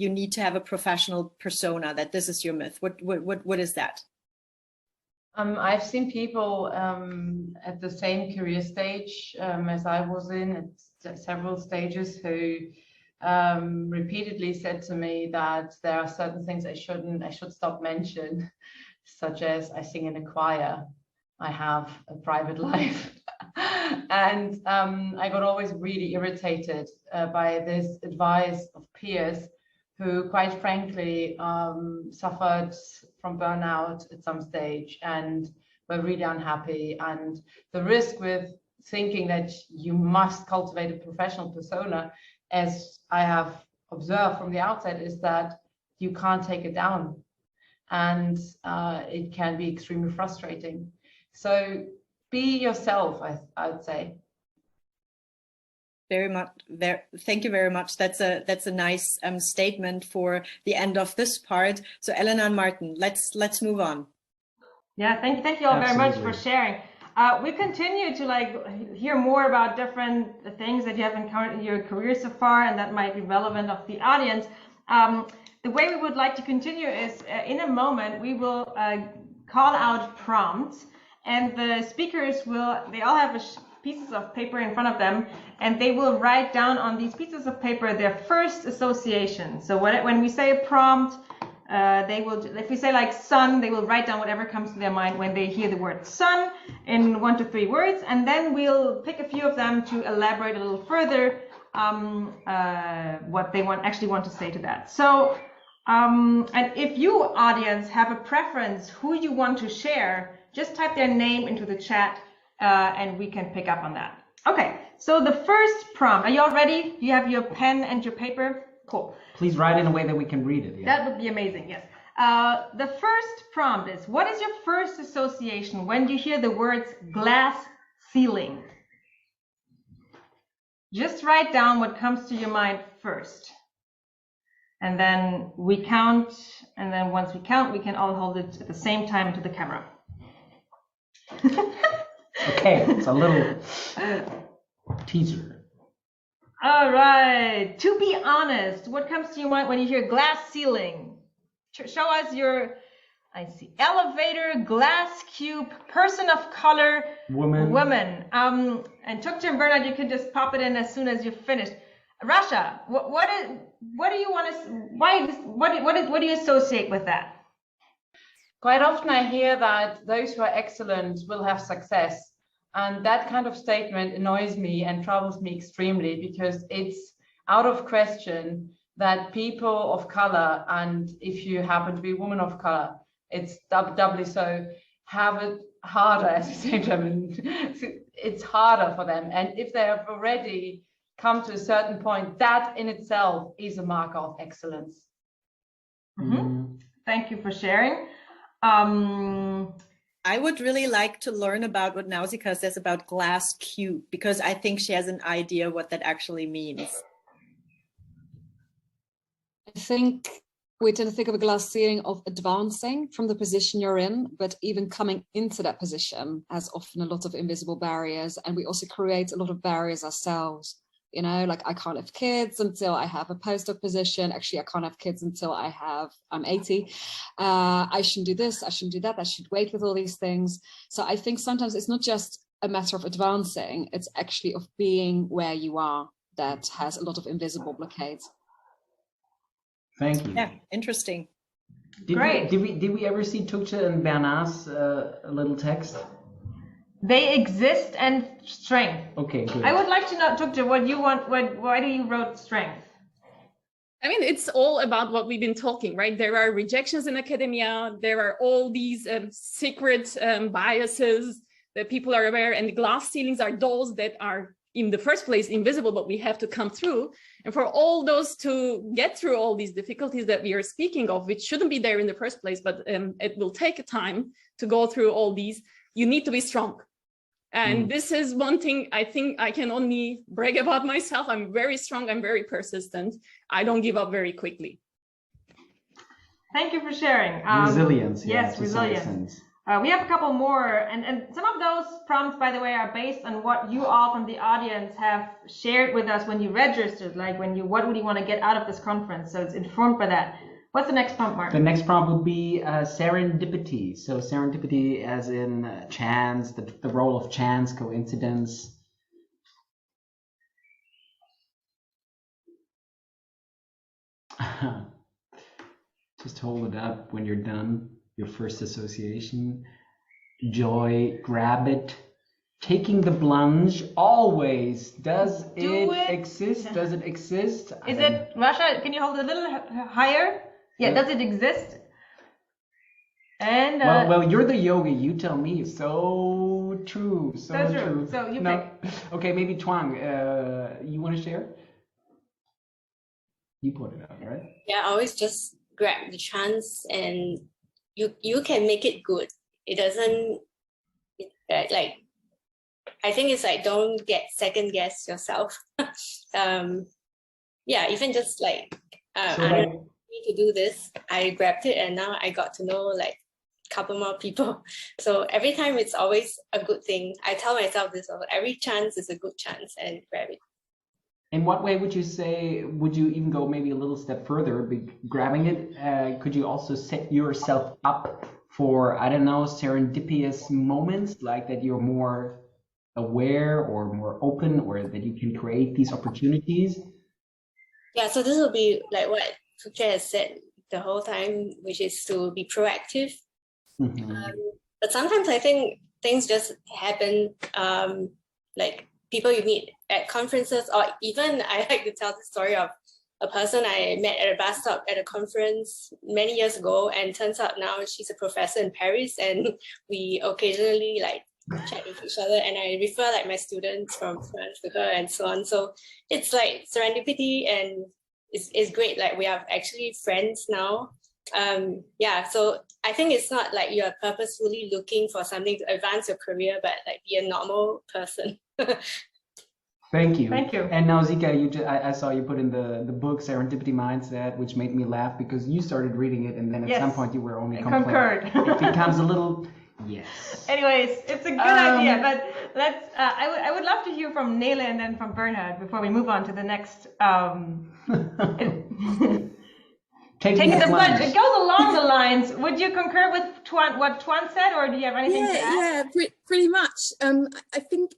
need to have a professional persona, that this is your myth? What is that? I've seen people at the same career stage as I was in, at several stages, who repeatedly said to me that there are certain things I should stop mentioning, such as I sing in a choir, I have a private life. And I got always really irritated by this advice of peers who, quite frankly, suffered from burnout at some stage and were really unhappy. And the risk with thinking that you must cultivate a professional persona, as I have observed from the outset, is that you can't take it down. And it can be extremely frustrating. So be yourself, I'd say. Very much. Thank you very much. That's a nice statement for the end of this part. So Elena and Martin, let's move on. Yeah, thank you all very much for sharing. We continue to hear more about different things that you have encountered in your career so far, and that might be relevant of the audience. The way we would like to continue is in a moment we will call out prompts, and the speakers they all have pieces of paper in front of them, and they will write down on these pieces of paper their first association. So when we say a prompt, they will, if we say like sun, they will write down whatever comes to their mind when they hear the word sun in 1 to 3 words, and then we'll pick a few of them to elaborate a little further what they actually want to say to that. So and if you, audience, have a preference who you want to share, just type their name into the chat and we can pick up on that. Okay, so the first prompt, are you all ready? Do you have your pen and your paper? Cool. Please write in a way that we can read it. Yeah. That would be amazing, yes. The first prompt is, what is your first association when you hear the words glass ceiling? Just write down what comes to your mind first. And then we count, and then once we count, we can all hold it at the same time into the camera. Okay, it's a little teaser. All right, to be honest, what comes to your mind when you hear glass ceiling? Show us your, I see, elevator, glass cube, person of color, woman. And Tukja and Bernard, you can just pop it in as soon as you're finished. Rasha, what do you want to, what do you associate with that? Quite often I hear that those who are excellent will have success. And that kind of statement annoys me and troubles me extremely, because it's out of question that people of color, and if you happen to be a woman of color, it's doubly so, have it harder, as we say in German. It's harder for them. And if they have already come to a certain point, that in itself is a marker of excellence. Mm-hmm. Thank you for sharing. I would really like to learn about what Nausicaa says about glass cube, because I think she has an idea what that actually means. I think we tend to think of a glass ceiling of advancing from the position you're in, but even coming into that position has often a lot of invisible barriers, and we also create a lot of barriers ourselves. You know, like I can't have kids until I have a postdoc position. Actually, I can't have kids until I'm 80. I shouldn't do this, I shouldn't do that, I should wait with all these things. So I think sometimes it's not just a matter of advancing, it's actually of being where you are that has a lot of invisible blockades. Thank you. Yeah, interesting. Great. Did we ever see Tukja and Bernard's little text? They exist and strength. Okay, good. I would like to know, Tukja, what you want. Why do you wrote strength? I mean, it's all about what we've been talking, right? There are rejections in academia. There are all these secret biases that people are aware, and the glass ceilings are those that are in the first place invisible, but we have to come through. And for all those to get through all these difficulties that we are speaking of, which shouldn't be there in the first place, but it will take a time to go through all these, you need to be strong. And this is one thing I think I can only brag about myself. I'm very strong, I'm very persistent. I don't give up very quickly. Thank you for sharing. Resilience. Yes, resilience. We have a couple more, and some of those prompts, by the way, are based on what you all from the audience have shared with us when you registered, like what would you want to get out of this conference? So it's informed by that. What's the next prompt, Mark? The next prompt would be serendipity. So serendipity as in chance, the role of chance, coincidence. Just hold it up when you're done. Your first association. Joy, grab it. Taking the plunge, always. Does it exist? Does it exist? Is it, Rasha, can you hold it a little higher? Yeah, does it exist? And well, you're the yogi. You tell me. So true. So true. So you pick. Okay, maybe Twang. You want to share? You put it out, right? Yeah, always just grab the chance, and you can make it good. It doesn't like. I think it's like, don't get second guess yourself. Yeah, even just like I need to do this. I grabbed it, and now I got to know like a couple more people. So every time it's always a good thing. I tell myself this: every chance is a good chance, and grab it. In what way would you say? Would you even go maybe a little step further? Grabbing it, could you also set yourself up for, I don't know, serendipitous moments, like that you're more aware or more open, or that you can create these opportunities? Yeah, so this will be like what Tschira has said the whole time, which is to be proactive. But sometimes I think things just happen, like people you meet at conferences, or even I like to tell the story of a person I met at a bus stop at a conference many years ago, and turns out now she's a professor in Paris, and we occasionally like chat with each other, and I refer like my students from France to her and so on. So it's like serendipity, and it's great. Like we are actually friends now. Yeah, so I think it's not like you are purposefully looking for something to advance your career, but like be a normal person. Thank you. Thank you. And now, Zika, I saw you put in the book Serendipity Mindset, which made me laugh because you started reading it, and then at some point you were only concurred. It becomes a little, yes. Anyways, it's a good idea, but let's. I would love to hear from Nele and then from Bernhard before we move on to the next. Taking the plunge. It goes along the lines. Would you concur with what Twan said, or do you have anything to add? Yeah, pretty much. I think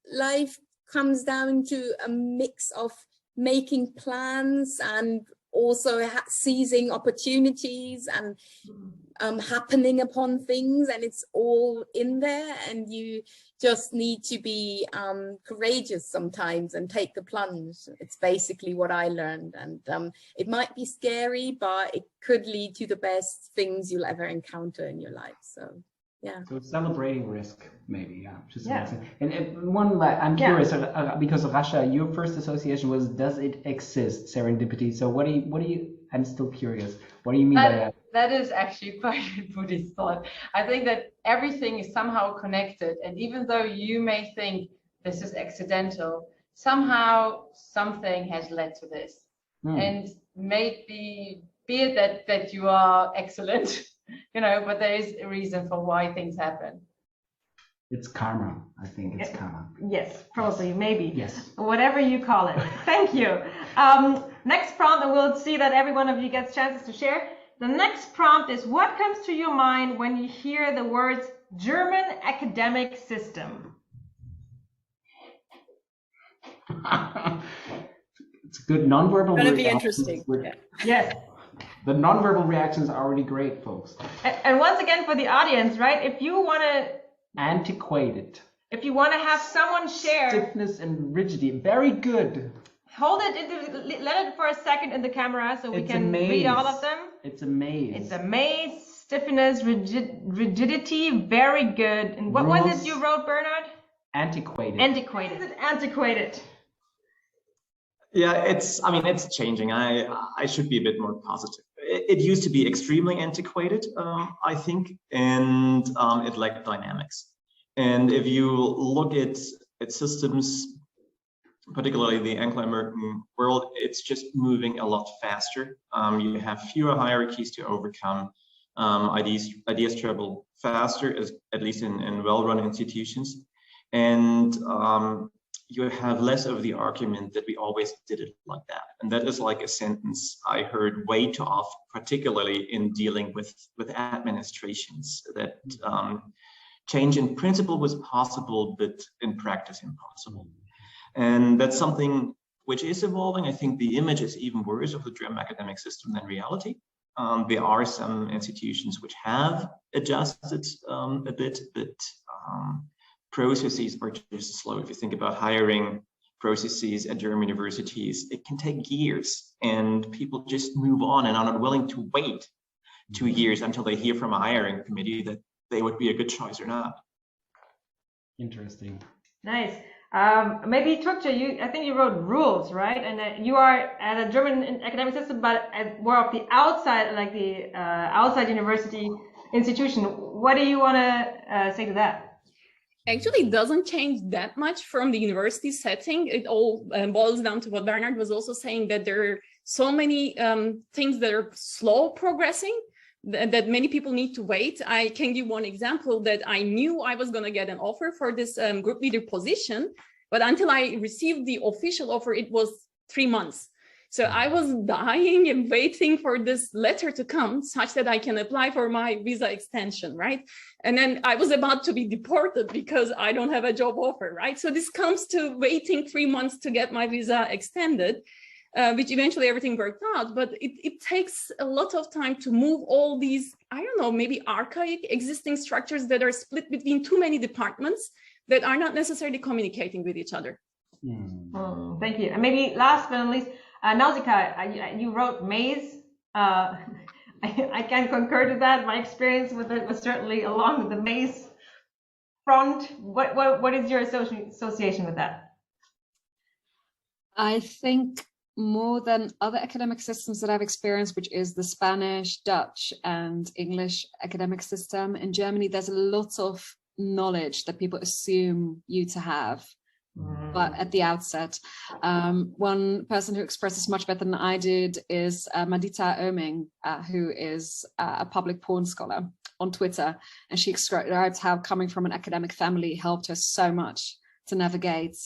life comes down to a mix of making plans and also seizing opportunities and happening upon things, and it's all in there, and you just need to be courageous sometimes and take the plunge. It's basically what I learned, and it might be scary, but it could lead to the best things you'll ever encounter in your life. So yeah. So celebrating risk, maybe, yeah. Just and one, I'm curious, because of Rasha, your first association was, does it exist, serendipity? So what do you? I'm still curious. What do you mean by that? That is actually quite a Buddhist thought. I think that everything is somehow connected, and even though you may think this is accidental, somehow something has led to this, and maybe be it that you are excellent. You know, but there is a reason for why things happen. It's karma. I think it's karma. Yes, probably, maybe. Yes. Whatever you call it. Thank you. Next prompt, and we'll see that every one of you gets chances to share. The next prompt is, what comes to your mind when you hear the words German academic system? It's a good nonverbal. It's going to be interesting. Yes. The nonverbal reactions are already great, folks. And once again, for the audience, right? If you want to... Antiquated. If you want to have someone share... Stiffness and rigidity. Very good. Hold it, let it for a second in the camera so we can read all of them. It's a maze. It's a maze. Stiffness, rigidity, very good. And what was it you wrote, Bernhard? Antiquated. Antiquated. Is it antiquated? Yeah, it's changing. I should be a bit more positive. It used to be extremely antiquated, I think, and it lacked dynamics. And if you look at systems, particularly the Anglo-American world, it's just moving a lot faster. You have fewer hierarchies to overcome. Ideas travel faster, at least in well-run institutions. And you have less of the argument that we always did it like that. And that is like a sentence I heard way too often, particularly in dealing with administrations, that change in principle was possible, but in practice impossible. And that's something which is evolving. I think the image is even worse of the German academic system than reality. There are some institutions which have adjusted a bit, but processes are just slow. If you think about hiring processes at German universities, it can take years, and people just move on and are not willing to wait 2 years until they hear from a hiring committee that they would be a good choice or not. Interesting. Nice. Maybe Tuğçe, I think you wrote rules, right? And you are at a German academic system, but at more of the outside, like the outside university institution. What do you want to say to that? Actually, it doesn't change that much from the university setting. It all boils down to what Bernard was also saying, that there are so many things that are slow progressing, that many people need to wait. I can give one example that I knew I was going to get an offer for this group leader position, but until I received the official offer, it was 3 months. So I was dying and waiting for this letter to come such that I can apply for my visa extension, right? And then I was about to be deported because I don't have a job offer, right? So this comes to waiting 3 months to get my visa extended, which eventually everything worked out. But it takes a lot of time to move all these, I don't know, maybe archaic existing structures that are split between too many departments that are not necessarily communicating with each other. Thank you. And maybe last but not least, Nausicaa, you wrote maze. I can concur to that. My experience with it was certainly along the maze front. What is your association with that? I think more than other academic systems that I've experienced, which is the Spanish, Dutch, and English academic system, in Germany, there's a lot of knowledge that people assume you to have. But at the outset, one person who expresses much better than I did is Madita Oeming, who is a public porn scholar on Twitter. And she describes how coming from an academic family helped her so much to navigate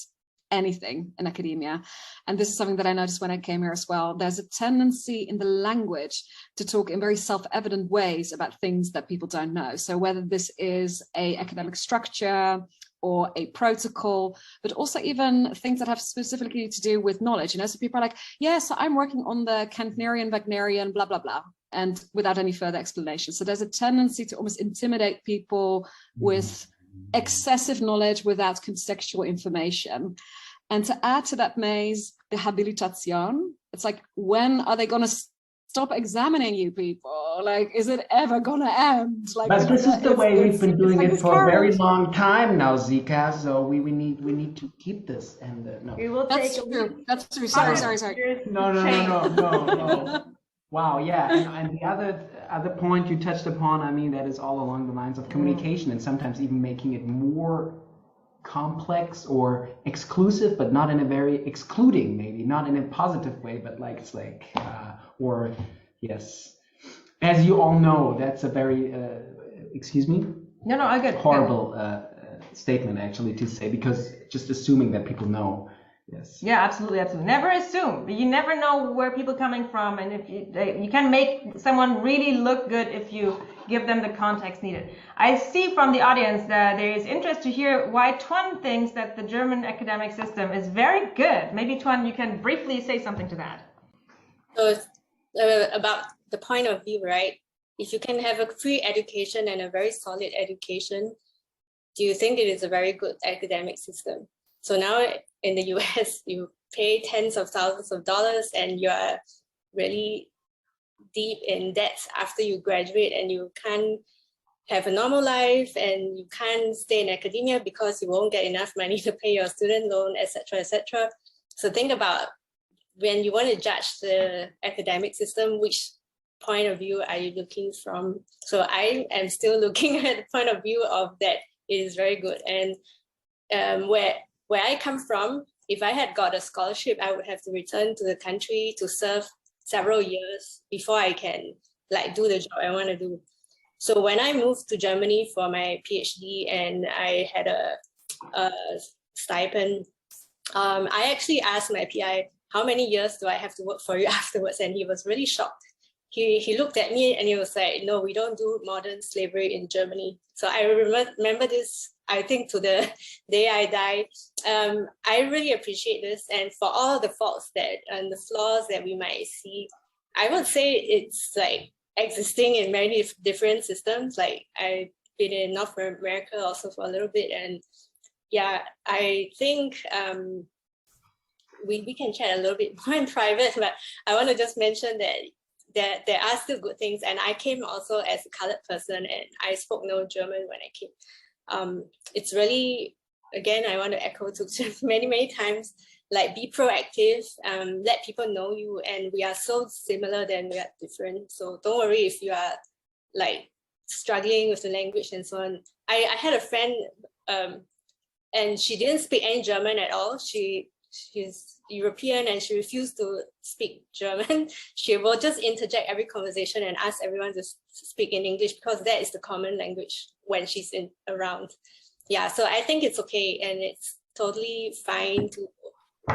anything in academia. And this is something that I noticed when I came here as well. There's a tendency in the language to talk in very self-evident ways about things that people don't know. So whether this is an academic structure or a protocol, but also even things that have specifically to do with knowledge. So people are like, yeah, so I'm working on the Cantnerian, Wagnerian, blah, blah, blah, and without any further explanation. So there's a tendency to almost intimidate people with excessive knowledge without contextual information. And to add to that maze, the habilitation, it's like, when are they going to stop examining you people? Like, is it ever gonna end? Like, but this is the way we've been doing it for a very long time now, Zika. So we need to keep this. And no, we will that's take true. That's true. Sorry. No. Wow, yeah. And the other point you touched upon, I mean, that is all along the lines of communication, and sometimes even making it more complex or exclusive, but not in a very excluding, maybe not in a positive way, but like it's like or yes, as you all know, that's a very excuse me, no, I get horrible statement actually to say, because just assuming that people know. Yes. Yeah, absolutely. Never assume. You never know where people are coming from, and if you can make someone really look good if you give them the context needed. I see from the audience that there is interest to hear why Tuan thinks that the German academic system is very good. Maybe Tuan, you can briefly say something to that. So about the point of view, right? If you can have a free education and a very solid education, do you think it is a very good academic system? So now in the US, you pay tens of thousands of dollars and you are really deep in debt after you graduate, and you can't have a normal life, and you can't stay in academia because you won't get enough money to pay your student loan, etc., etc. So think about, when you want to judge the academic system, which point of view are you looking from? So I am still looking at the point of view of that it is very good. And where I come from, if I had got a scholarship, I would have to return to the country to serve several years before I can do the job I want to do. So when I moved to Germany for my PhD and I had a stipend, I actually asked my PI, how many years do I have to work for you afterwards? And he was really shocked. He looked at me and he was like, no, we don't do modern slavery in Germany. So I remember this, I think, to the day I die. I really appreciate this. And for all the faults and the flaws that we might see, I would say it's like existing in many different systems. Like, I've been in North America also for a little bit. And yeah, I think we can chat a little bit more in private, but I want to just mention that there are still good things. And I came also as a colored person, and I spoke no German when I came. It's really, again, I want to echo to many times, like, be proactive, let people know you, and we are so similar than we are different. So don't worry if you are like struggling with the language and so on. I had a friend, and she didn't speak any German at all. She's European and she refused to speak German. She will just interject every conversation and ask everyone to speak in English, because that is the common language when she's around. Yeah, so I think it's okay, and it's totally fine to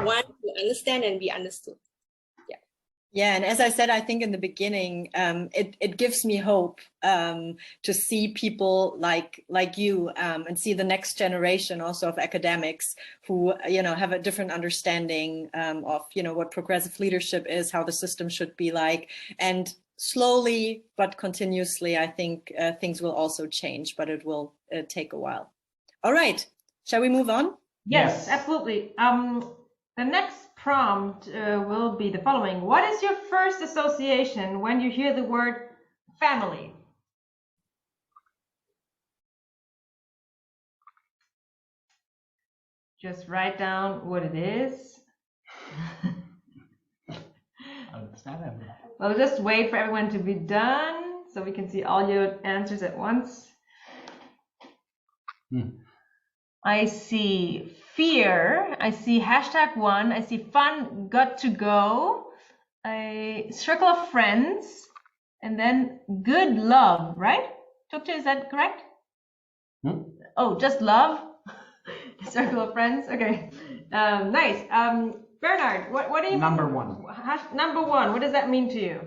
want to understand and be understood. Yeah, and as I said, I think in the beginning, it gives me hope to see people like you, and see the next generation also of academics who, you know, have a different understanding of, you know, what progressive leadership is, how the system should be like, and slowly but continuously, I think things will also change, but it will take a while. All right, shall we move on? Yes, absolutely. The next prompt will be the following. What is your first association when you hear the word family? Just write down what it is. We'll just wait for everyone to be done so we can see all your answers at once. I see fear, I see #1, I see fun, got to go, a circle of friends, and then good love, right? Tokje, is that correct? Oh, just love? Circle of friends, okay. Nice. Bernard, what do you Number mean? one. Number one, what does that mean to you?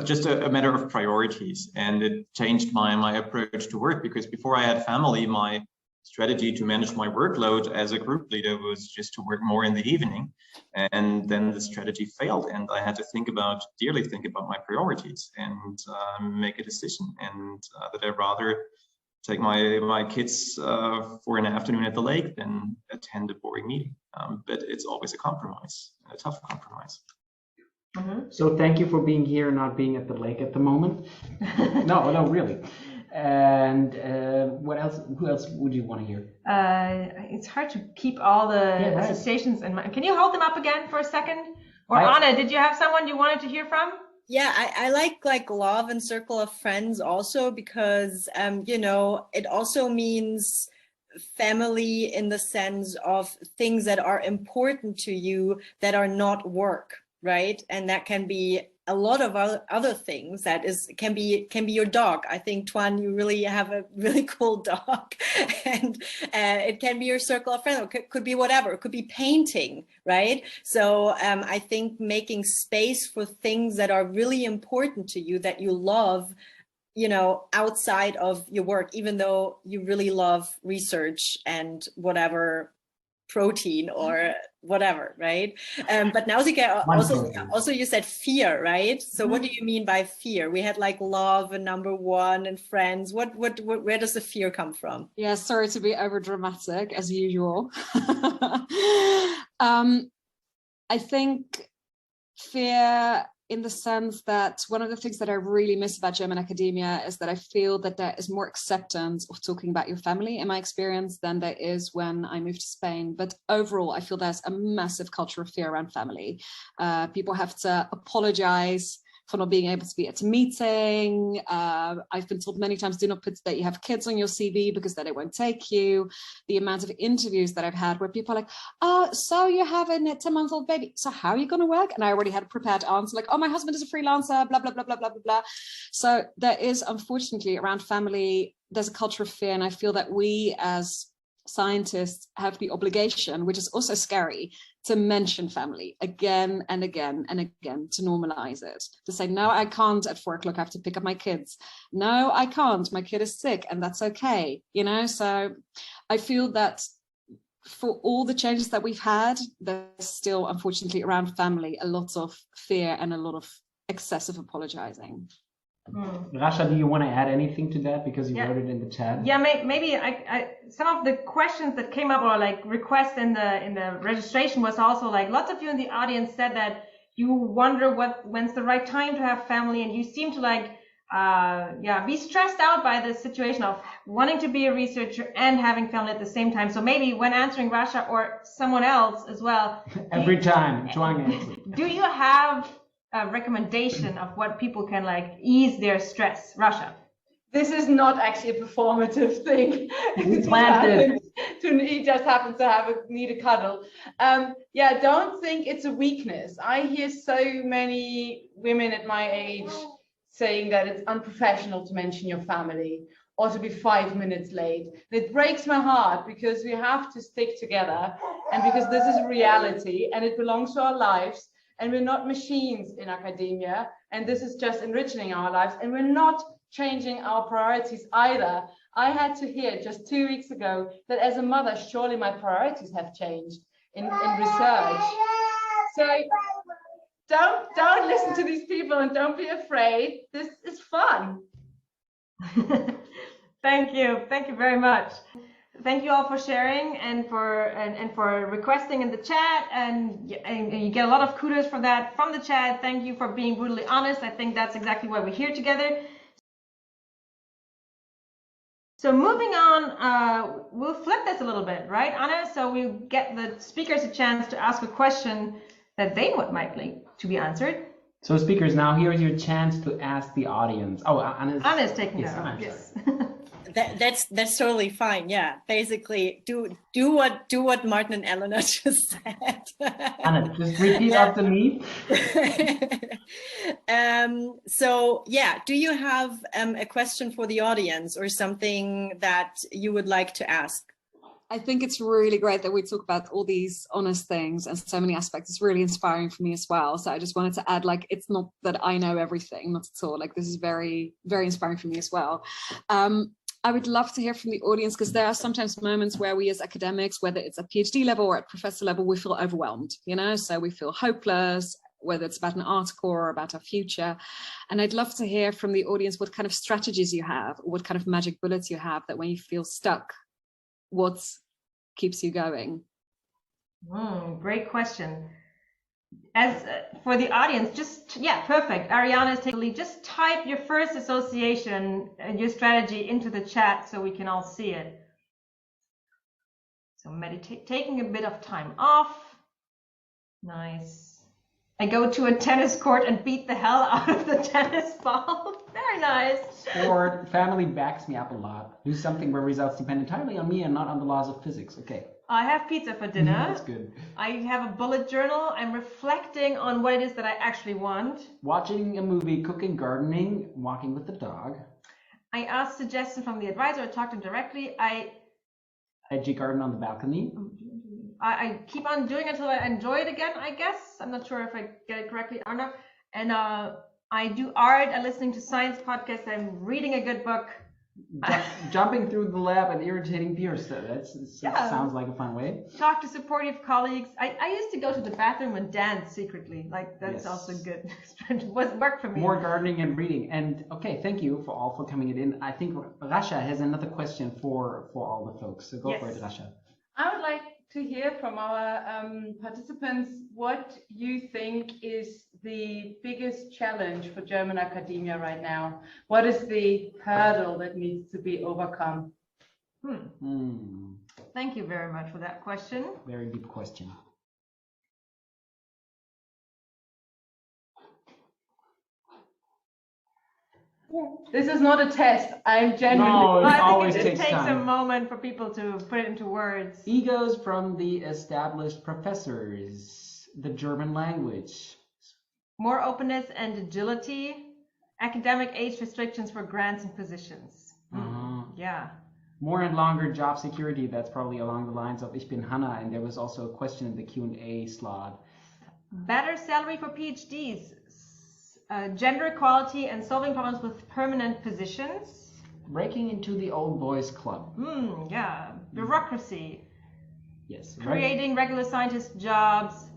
Just a matter of priorities, and it changed my approach to work, because before I had family, my strategy to manage my workload as a group leader was just to work more in the evening, and then the strategy failed, and I had to dearly think about my priorities and make a decision, and that I'd rather take my kids for an afternoon at the lake than attend a boring meeting. But it's always a compromise, a tough compromise. So thank you for being here and not being at the lake at the moment. No, really. And what else? Who else would you want to hear? It's hard to keep all the associations in mind. Can you hold them up again for a second? Or Anna, did you have someone you wanted to hear from? Yeah, I like love and circle of friends also, because you know, it also means family in the sense of things that are important to you that are not work, right? And that can be a lot of other things. That can be your dog. I think, Tuan, you really have a really cool dog, and it can be your circle of friends. It could be whatever. It could be painting, right? So I think making space for things that are really important to you, that you love, you know, outside of your work, even though you really love research and whatever, protein or whatever, right? But Nausicaa, also you said fear, right? So what do you mean by fear? We had like love and number one and friends. Where does the fear come from? Yeah, sorry to be over dramatic as usual. I think fear in the sense that one of the things that I really miss about German academia is that I feel that there is more acceptance of talking about your family in my experience than there is when I moved to Spain. But overall, I feel there's a massive culture of fear around family. People have to apologize for not being able to be at a meeting. I've been told many times, do not put that you have kids on your CV because then it won't take you. The amount of interviews that I've had where people are like, oh, so you have a 10-month-old baby, so how are you going to work? And I already had a prepared answer like, oh, my husband is a freelancer, blah, blah, blah, blah, blah, blah, blah. So there is, unfortunately, around family, there's a culture of fear. And I feel that we as scientists have the obligation, which is also scary, to mention family again and again and again, to normalize it, to say, no, I can't at 4 o'clock, I have to pick up my kids. No, I can't, my kid is sick, and that's okay, you know? So I feel that for all the changes that we've had, there's still, unfortunately, around family, a lot of fear and a lot of excessive apologizing. Rasha, do you want to add anything to that, because you wrote it in the chat? Yeah, maybe some of the questions that came up, or like requests in the registration, was also like, lots of you in the audience said that you wonder when's the right time to have family, and you seem to like be stressed out by the situation of wanting to be a researcher and having family at the same time. So maybe when answering Rasha or someone else as well, every time trying to answer. Do you have a recommendation of what people can like ease their stress? Rasha? This is not actually a performative thing. He just happens to need a cuddle. Don't think it's a weakness. I hear so many women at my age saying that it's unprofessional to mention your family or to be 5 minutes late. It breaks my heart because we have to stick together, and because this is reality and it belongs to our lives, and we're not machines in academia, and this is just enriching our lives, and we're not changing our priorities either. I had to hear just 2 weeks ago that as a mother, surely my priorities have changed in research. So don't listen to these people and don't be afraid. This is fun. Thank you very much. Thank you all for sharing and for requesting in the chat, and you get a lot of kudos for that from the chat. Thank you for being brutally honest. I think that's exactly why we're here together. So moving on, we'll flip this a little bit, right, Anna? So we'll get the speakers a chance to ask a question that they might like to be answered. So speakers, now here's your chance to ask the audience. Oh, Anna's taking it. Yes. That's totally fine. Yeah, basically, do what Martin and Eleanor just said. Anna, just repeat after me. So yeah, do you have a question for the audience or something that you would like to ask? I think it's really great that we talk about all these honest things and so many aspects. It's really inspiring for me as well. So I just wanted to add, like, it's not that I know everything, not at all. Like, this is very, very inspiring for me as well. I would love to hear from the audience, because there are sometimes moments where we as academics, whether it's at PhD level or at professor level, we feel overwhelmed, you know, so we feel hopeless, whether it's about an article or about our future. And I'd love to hear from the audience what kind of strategies you have, or what kind of magic bullets you have, that when you feel stuck, what keeps you going? Great question. As for the audience, perfect. Ariana is taking the lead. Just type your first association and your strategy into the chat so we can all see it. So taking a bit of time off. Nice. I go to a tennis court and beat the hell out of the tennis ball. Very nice. Sport, family backs me up a lot. Do something where results depend entirely on me and not on the laws of physics. Okay. I have pizza for dinner. That's good. I have a bullet journal. I'm reflecting on what it is that I actually want. Watching a movie, cooking, gardening, walking with the dog. I asked suggestions from the advisor. I talked to him directly. I veggie garden on the balcony. I keep on doing it until I enjoy it again, I guess. I'm not sure if I get it correctly or not. And I do art. I'm listening to science podcasts. I'm reading a good book. Jumping through the lab and irritating peers. That sounds like a fun way. Talk to supportive colleagues. I used to go to the bathroom and dance secretly. Like, that's also good. It worked for me. More gardening and reading. And okay, thank you for coming in. I think Rasha has another question for all the folks. So go for it, Rasha. I would like to hear from our participants what you think is the biggest challenge for German academia right now. What is the hurdle that needs to be overcome? Thank you very much for that question. Very deep question. This is not a test. I'm genuinely. No, it always takes time. a moment for people to put it into words. Egos from the established professors. The German language. More openness and agility. Academic age restrictions for grants and positions. Yeah. More and longer job security. That's probably along the lines of Ich bin Hanna, and there was also a question in the Q&A slot. Better salary for PhDs. Gender equality and solving problems with permanent positions. Breaking into the old boys club. Yeah. Bureaucracy. Yes. Creating regular scientist jobs.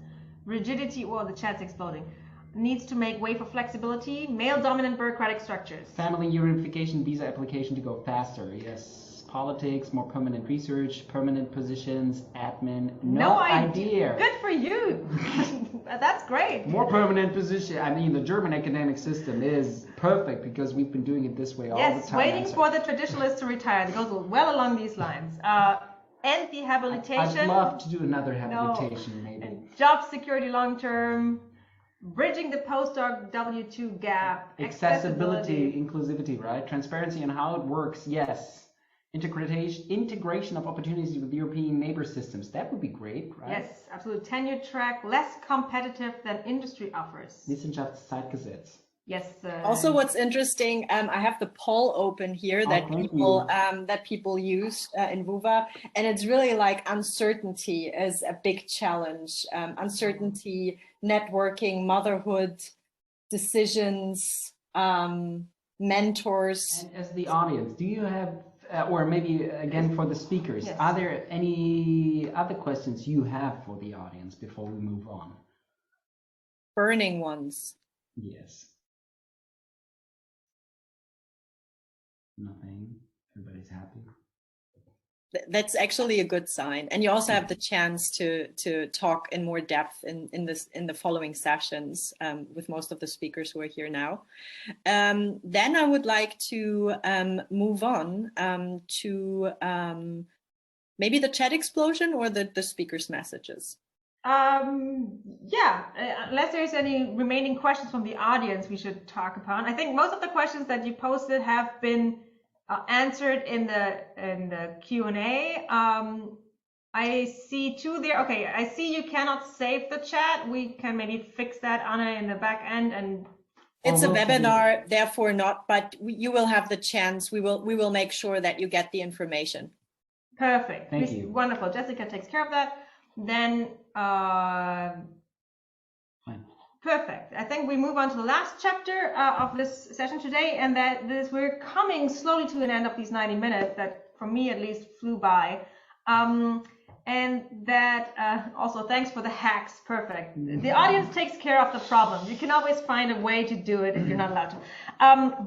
Rigidity. Well, the chat's exploding. Needs to make way for flexibility. Male-dominant bureaucratic structures. Family unification, visa application to go faster. Yes. politics, more permanent research, permanent positions, admin? No idea. Good for you. That's great. More permanent position. I mean, the German academic system is perfect because we've been doing it this way all the time. Yes, waiting for the traditionalists to retire. It goes well along these lines. And the habilitation. I'd love to do another habilitation, maybe. And job security long term. Bridging the postdoc W2 gap. Accessibility, inclusivity, right? Transparency on how it works, yes. Integration of opportunities with European neighbor systems. That would be great, right? Yes, absolutely. Tenure track, less competitive than industry offers. Wissenschaftszeitgesetz. Yes. Also, what's interesting, I have the poll open here that people use in VUVA, and it's really like uncertainty is a big challenge. Uncertainty, networking, motherhood, decisions, mentors. And as the audience, do you have, or maybe again for the speakers, yes, are there any other questions you have for the audience before we move on? Burning ones. Yes. Nothing. Everybody's happy. That's actually a good sign, and you also have the chance to talk in more depth in the following sessions with most of the speakers who are here now. Then I would like to move on to maybe the chat explosion or the speakers' messages. Yeah, unless there's any remaining questions from the audience we should talk upon. I think most of the questions that you posted have been answered in the Q&A. I see two there. Okay, I see you cannot save the chat. We can maybe fix that, Anna, in the back end. And it's a webinar, therefore not, but you will have the chance. We will make sure that you get the information. Perfect. Thank you. Wonderful. Jessica takes care of that. Then perfect. I think we move on to the last chapter of this session today, and that is we're coming slowly to an end of these 90 minutes that, for me at least, flew by. And that also thanks for the hacks. Perfect. The audience takes care of the problem. You can always find a way to do it if you're not allowed to.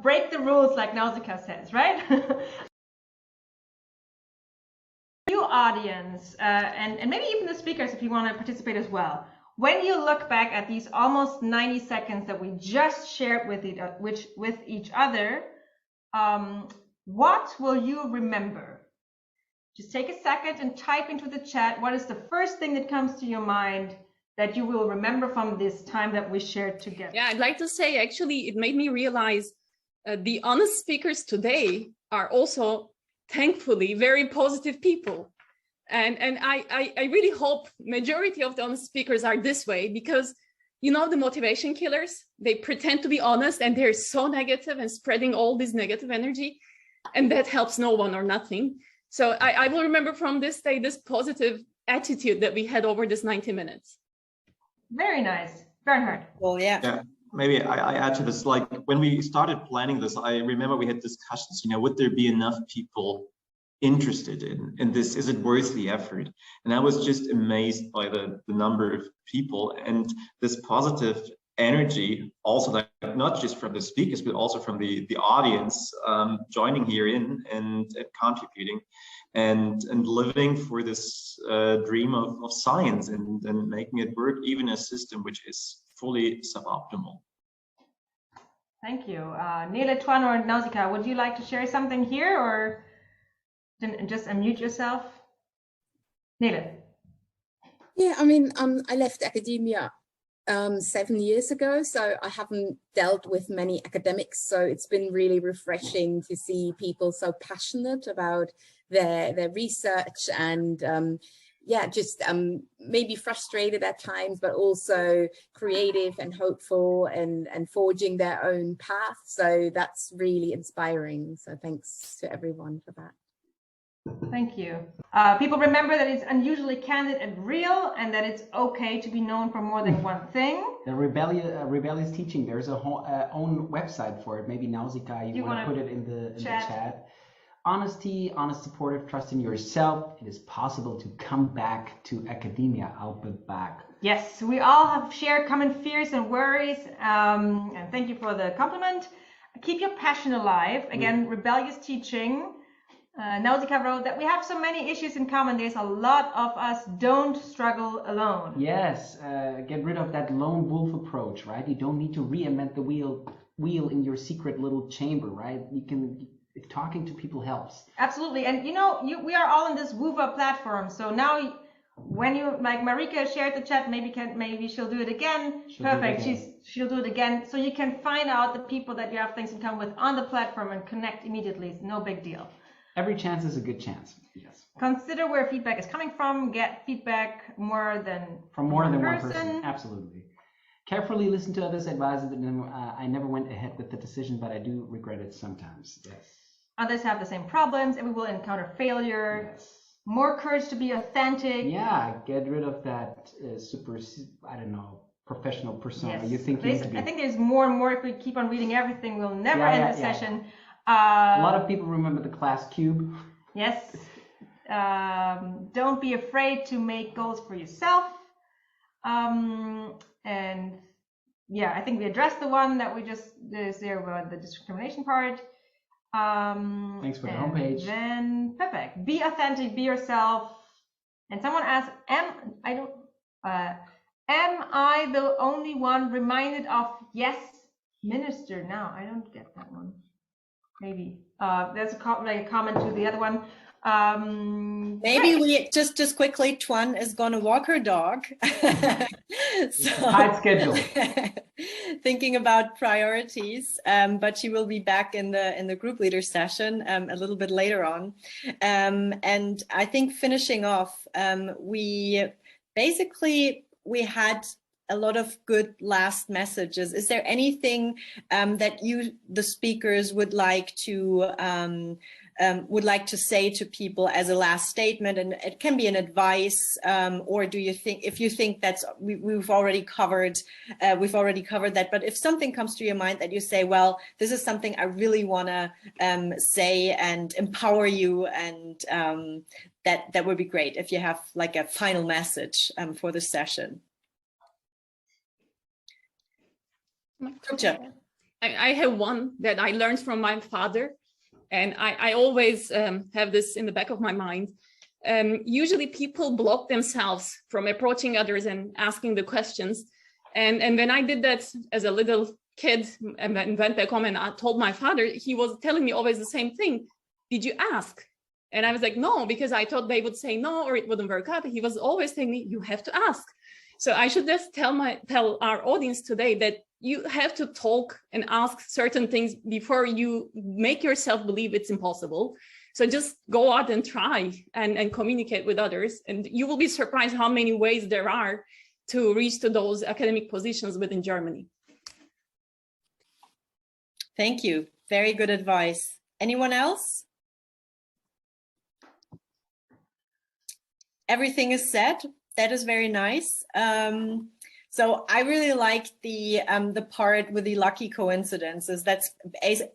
Break the rules, like Nausicaa says, right? You audience, and maybe even the speakers, if you want to participate as well. When you look back at these almost 90 seconds that we just shared with each other, what will you remember? Just take a second and type into the chat, what is the first thing that comes to your mind that you will remember from this time that we shared together? Yeah, I'd like to say, actually, it made me realize the honest speakers today are also, thankfully, very positive people. And I really hope majority of the honest speakers are this way, because, you know, the motivation killers, they pretend to be honest and they're so negative and spreading all this negative energy, and that helps no one or nothing. So I will remember from this day, this positive attitude that we had over this 90 minutes. Very nice. Bernhard. Well, yeah. Maybe I add to this, like when we started planning this, I remember we had discussions, you know, would there be enough people interested in this? Is it worth the effort? And I was just amazed by the number of people and this positive energy, also like not just from the speakers, but also from the audience joining here in and contributing and living for this dream of science and making it work, even a system which is fully suboptimal. Thank you. Nele, Tuan, or Nausicaa, would you like to share something here, or just unmute yourself? Nele. Yeah, I mean, I left academia 7 years ago, so I haven't dealt with many academics. So it's been really refreshing to see people so passionate about their research and yeah, just maybe frustrated at times, but also creative and hopeful and forging their own path. So that's really inspiring. So thanks to everyone for that. Thank you. People remember that it's unusually candid and real, and that it's okay to be known for more than one thing. The rebellious teaching, there's a whole own website for it. Maybe Nausicaa, you want to put it in the chat. Honesty, honest, supportive, trust in yourself. It is possible to come back to academia. I'll be back. Yes, we all have shared common fears and worries. And thank you for the compliment. Keep your passion alive. Again, rebellious teaching. Nausicaa wrote that we have so many issues in common. There's a lot of us don't struggle alone. Yes, get rid of that lone wolf approach, right? You don't need to reinvent the wheel in your secret little chamber, right? You can, talking to people helps. Absolutely. And we are all in this Wova platform. So now when you, like Marika shared the chat, maybe she'll do it again. Perfect. She'll do it again. So you can find out the people that you have things in common with on the platform and connect immediately. It's no big deal. Every chance is a good chance. Yes. Consider where feedback is coming from. Get feedback from more than one person. Absolutely. Carefully listen to others' advice. I never went ahead with the decision, but I do regret it sometimes. Yes. Others have the same problems, and we will encounter failure. Yes. More courage to be authentic. Yeah, get rid of that professional persona. Yes. You think you need to be. I think there's more and more. If we keep on reading everything, we'll never end the session. A lot of people remember the class cube. Yes. Don't be afraid to make goals for yourself. And yeah, I think we addressed the one that we just is there about the discrimination part. Thanks for the homepage. Then perfect. Be authentic. Be yourself. And someone asked, am I the only one reminded of yes, minister? Now I don't get that one. Maybe there's a comment to the other one. Maybe we just quickly, Tuan is going to walk her dog. So, tight schedule. Thinking about priorities, but she will be back in the group leader session a little bit later on. And I think finishing off, we had a lot of good last messages. Is there anything that you, the speakers, would like to say to people as a last statement? And it can be an advice, or do you think, if you think that's we've already covered that. But if something comes to your mind that you say, well, this is something I really want to say and empower you, and that would be great if you have like a final message for the session. I have one that I learned from my father, and I always have this in the back of my mind. Usually people block themselves from approaching others and asking the questions. And when I did that as a little kid and went back home and I told my father, he was telling me always the same thing. Did you ask? And I was like, no, because I thought they would say no or it wouldn't work out. He was always telling me, you have to ask. So I should just tell our audience today that you have to talk and ask certain things before you make yourself believe it's impossible. So just go out and try and communicate with others. And you will be surprised how many ways there are to reach to those academic positions within Germany. Thank you. Very good advice. Anyone else? Everything is said. That is very nice. So I really like the part with the lucky coincidences. That's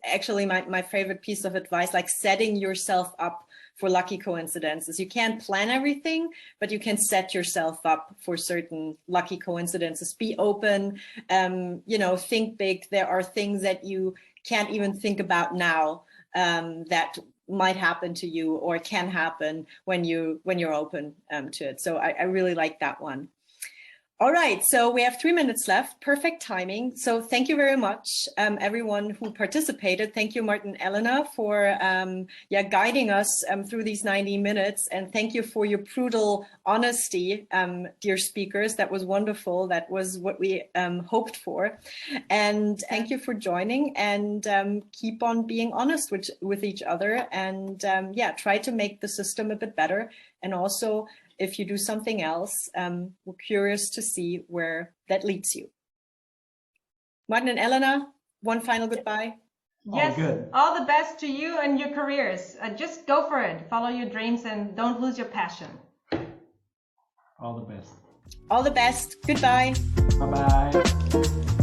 actually my favorite piece of advice, like setting yourself up for lucky coincidences. You can't plan everything, but you can set yourself up for certain lucky coincidences. Be open, think big. There are things that you can't even think about now that might happen to you or can happen when you're open to it. So I really like that one. All right, so we have 3 minutes left, perfect timing. So thank you very much, everyone who participated. Thank you, Martin, Elena, for guiding us through these 90 minutes. And thank you for your brutal honesty, dear speakers. That was wonderful. That was what we hoped for. And thank you for joining, and keep on being honest with each other, and try to make the system a bit better. And also, if you do something else, we're curious to see where that leads you. Martin and Elena, one final goodbye. Yes, all the best to you and your careers. Just go for it. Follow your dreams and don't lose your passion. All the best. All the best. Goodbye. Bye-bye.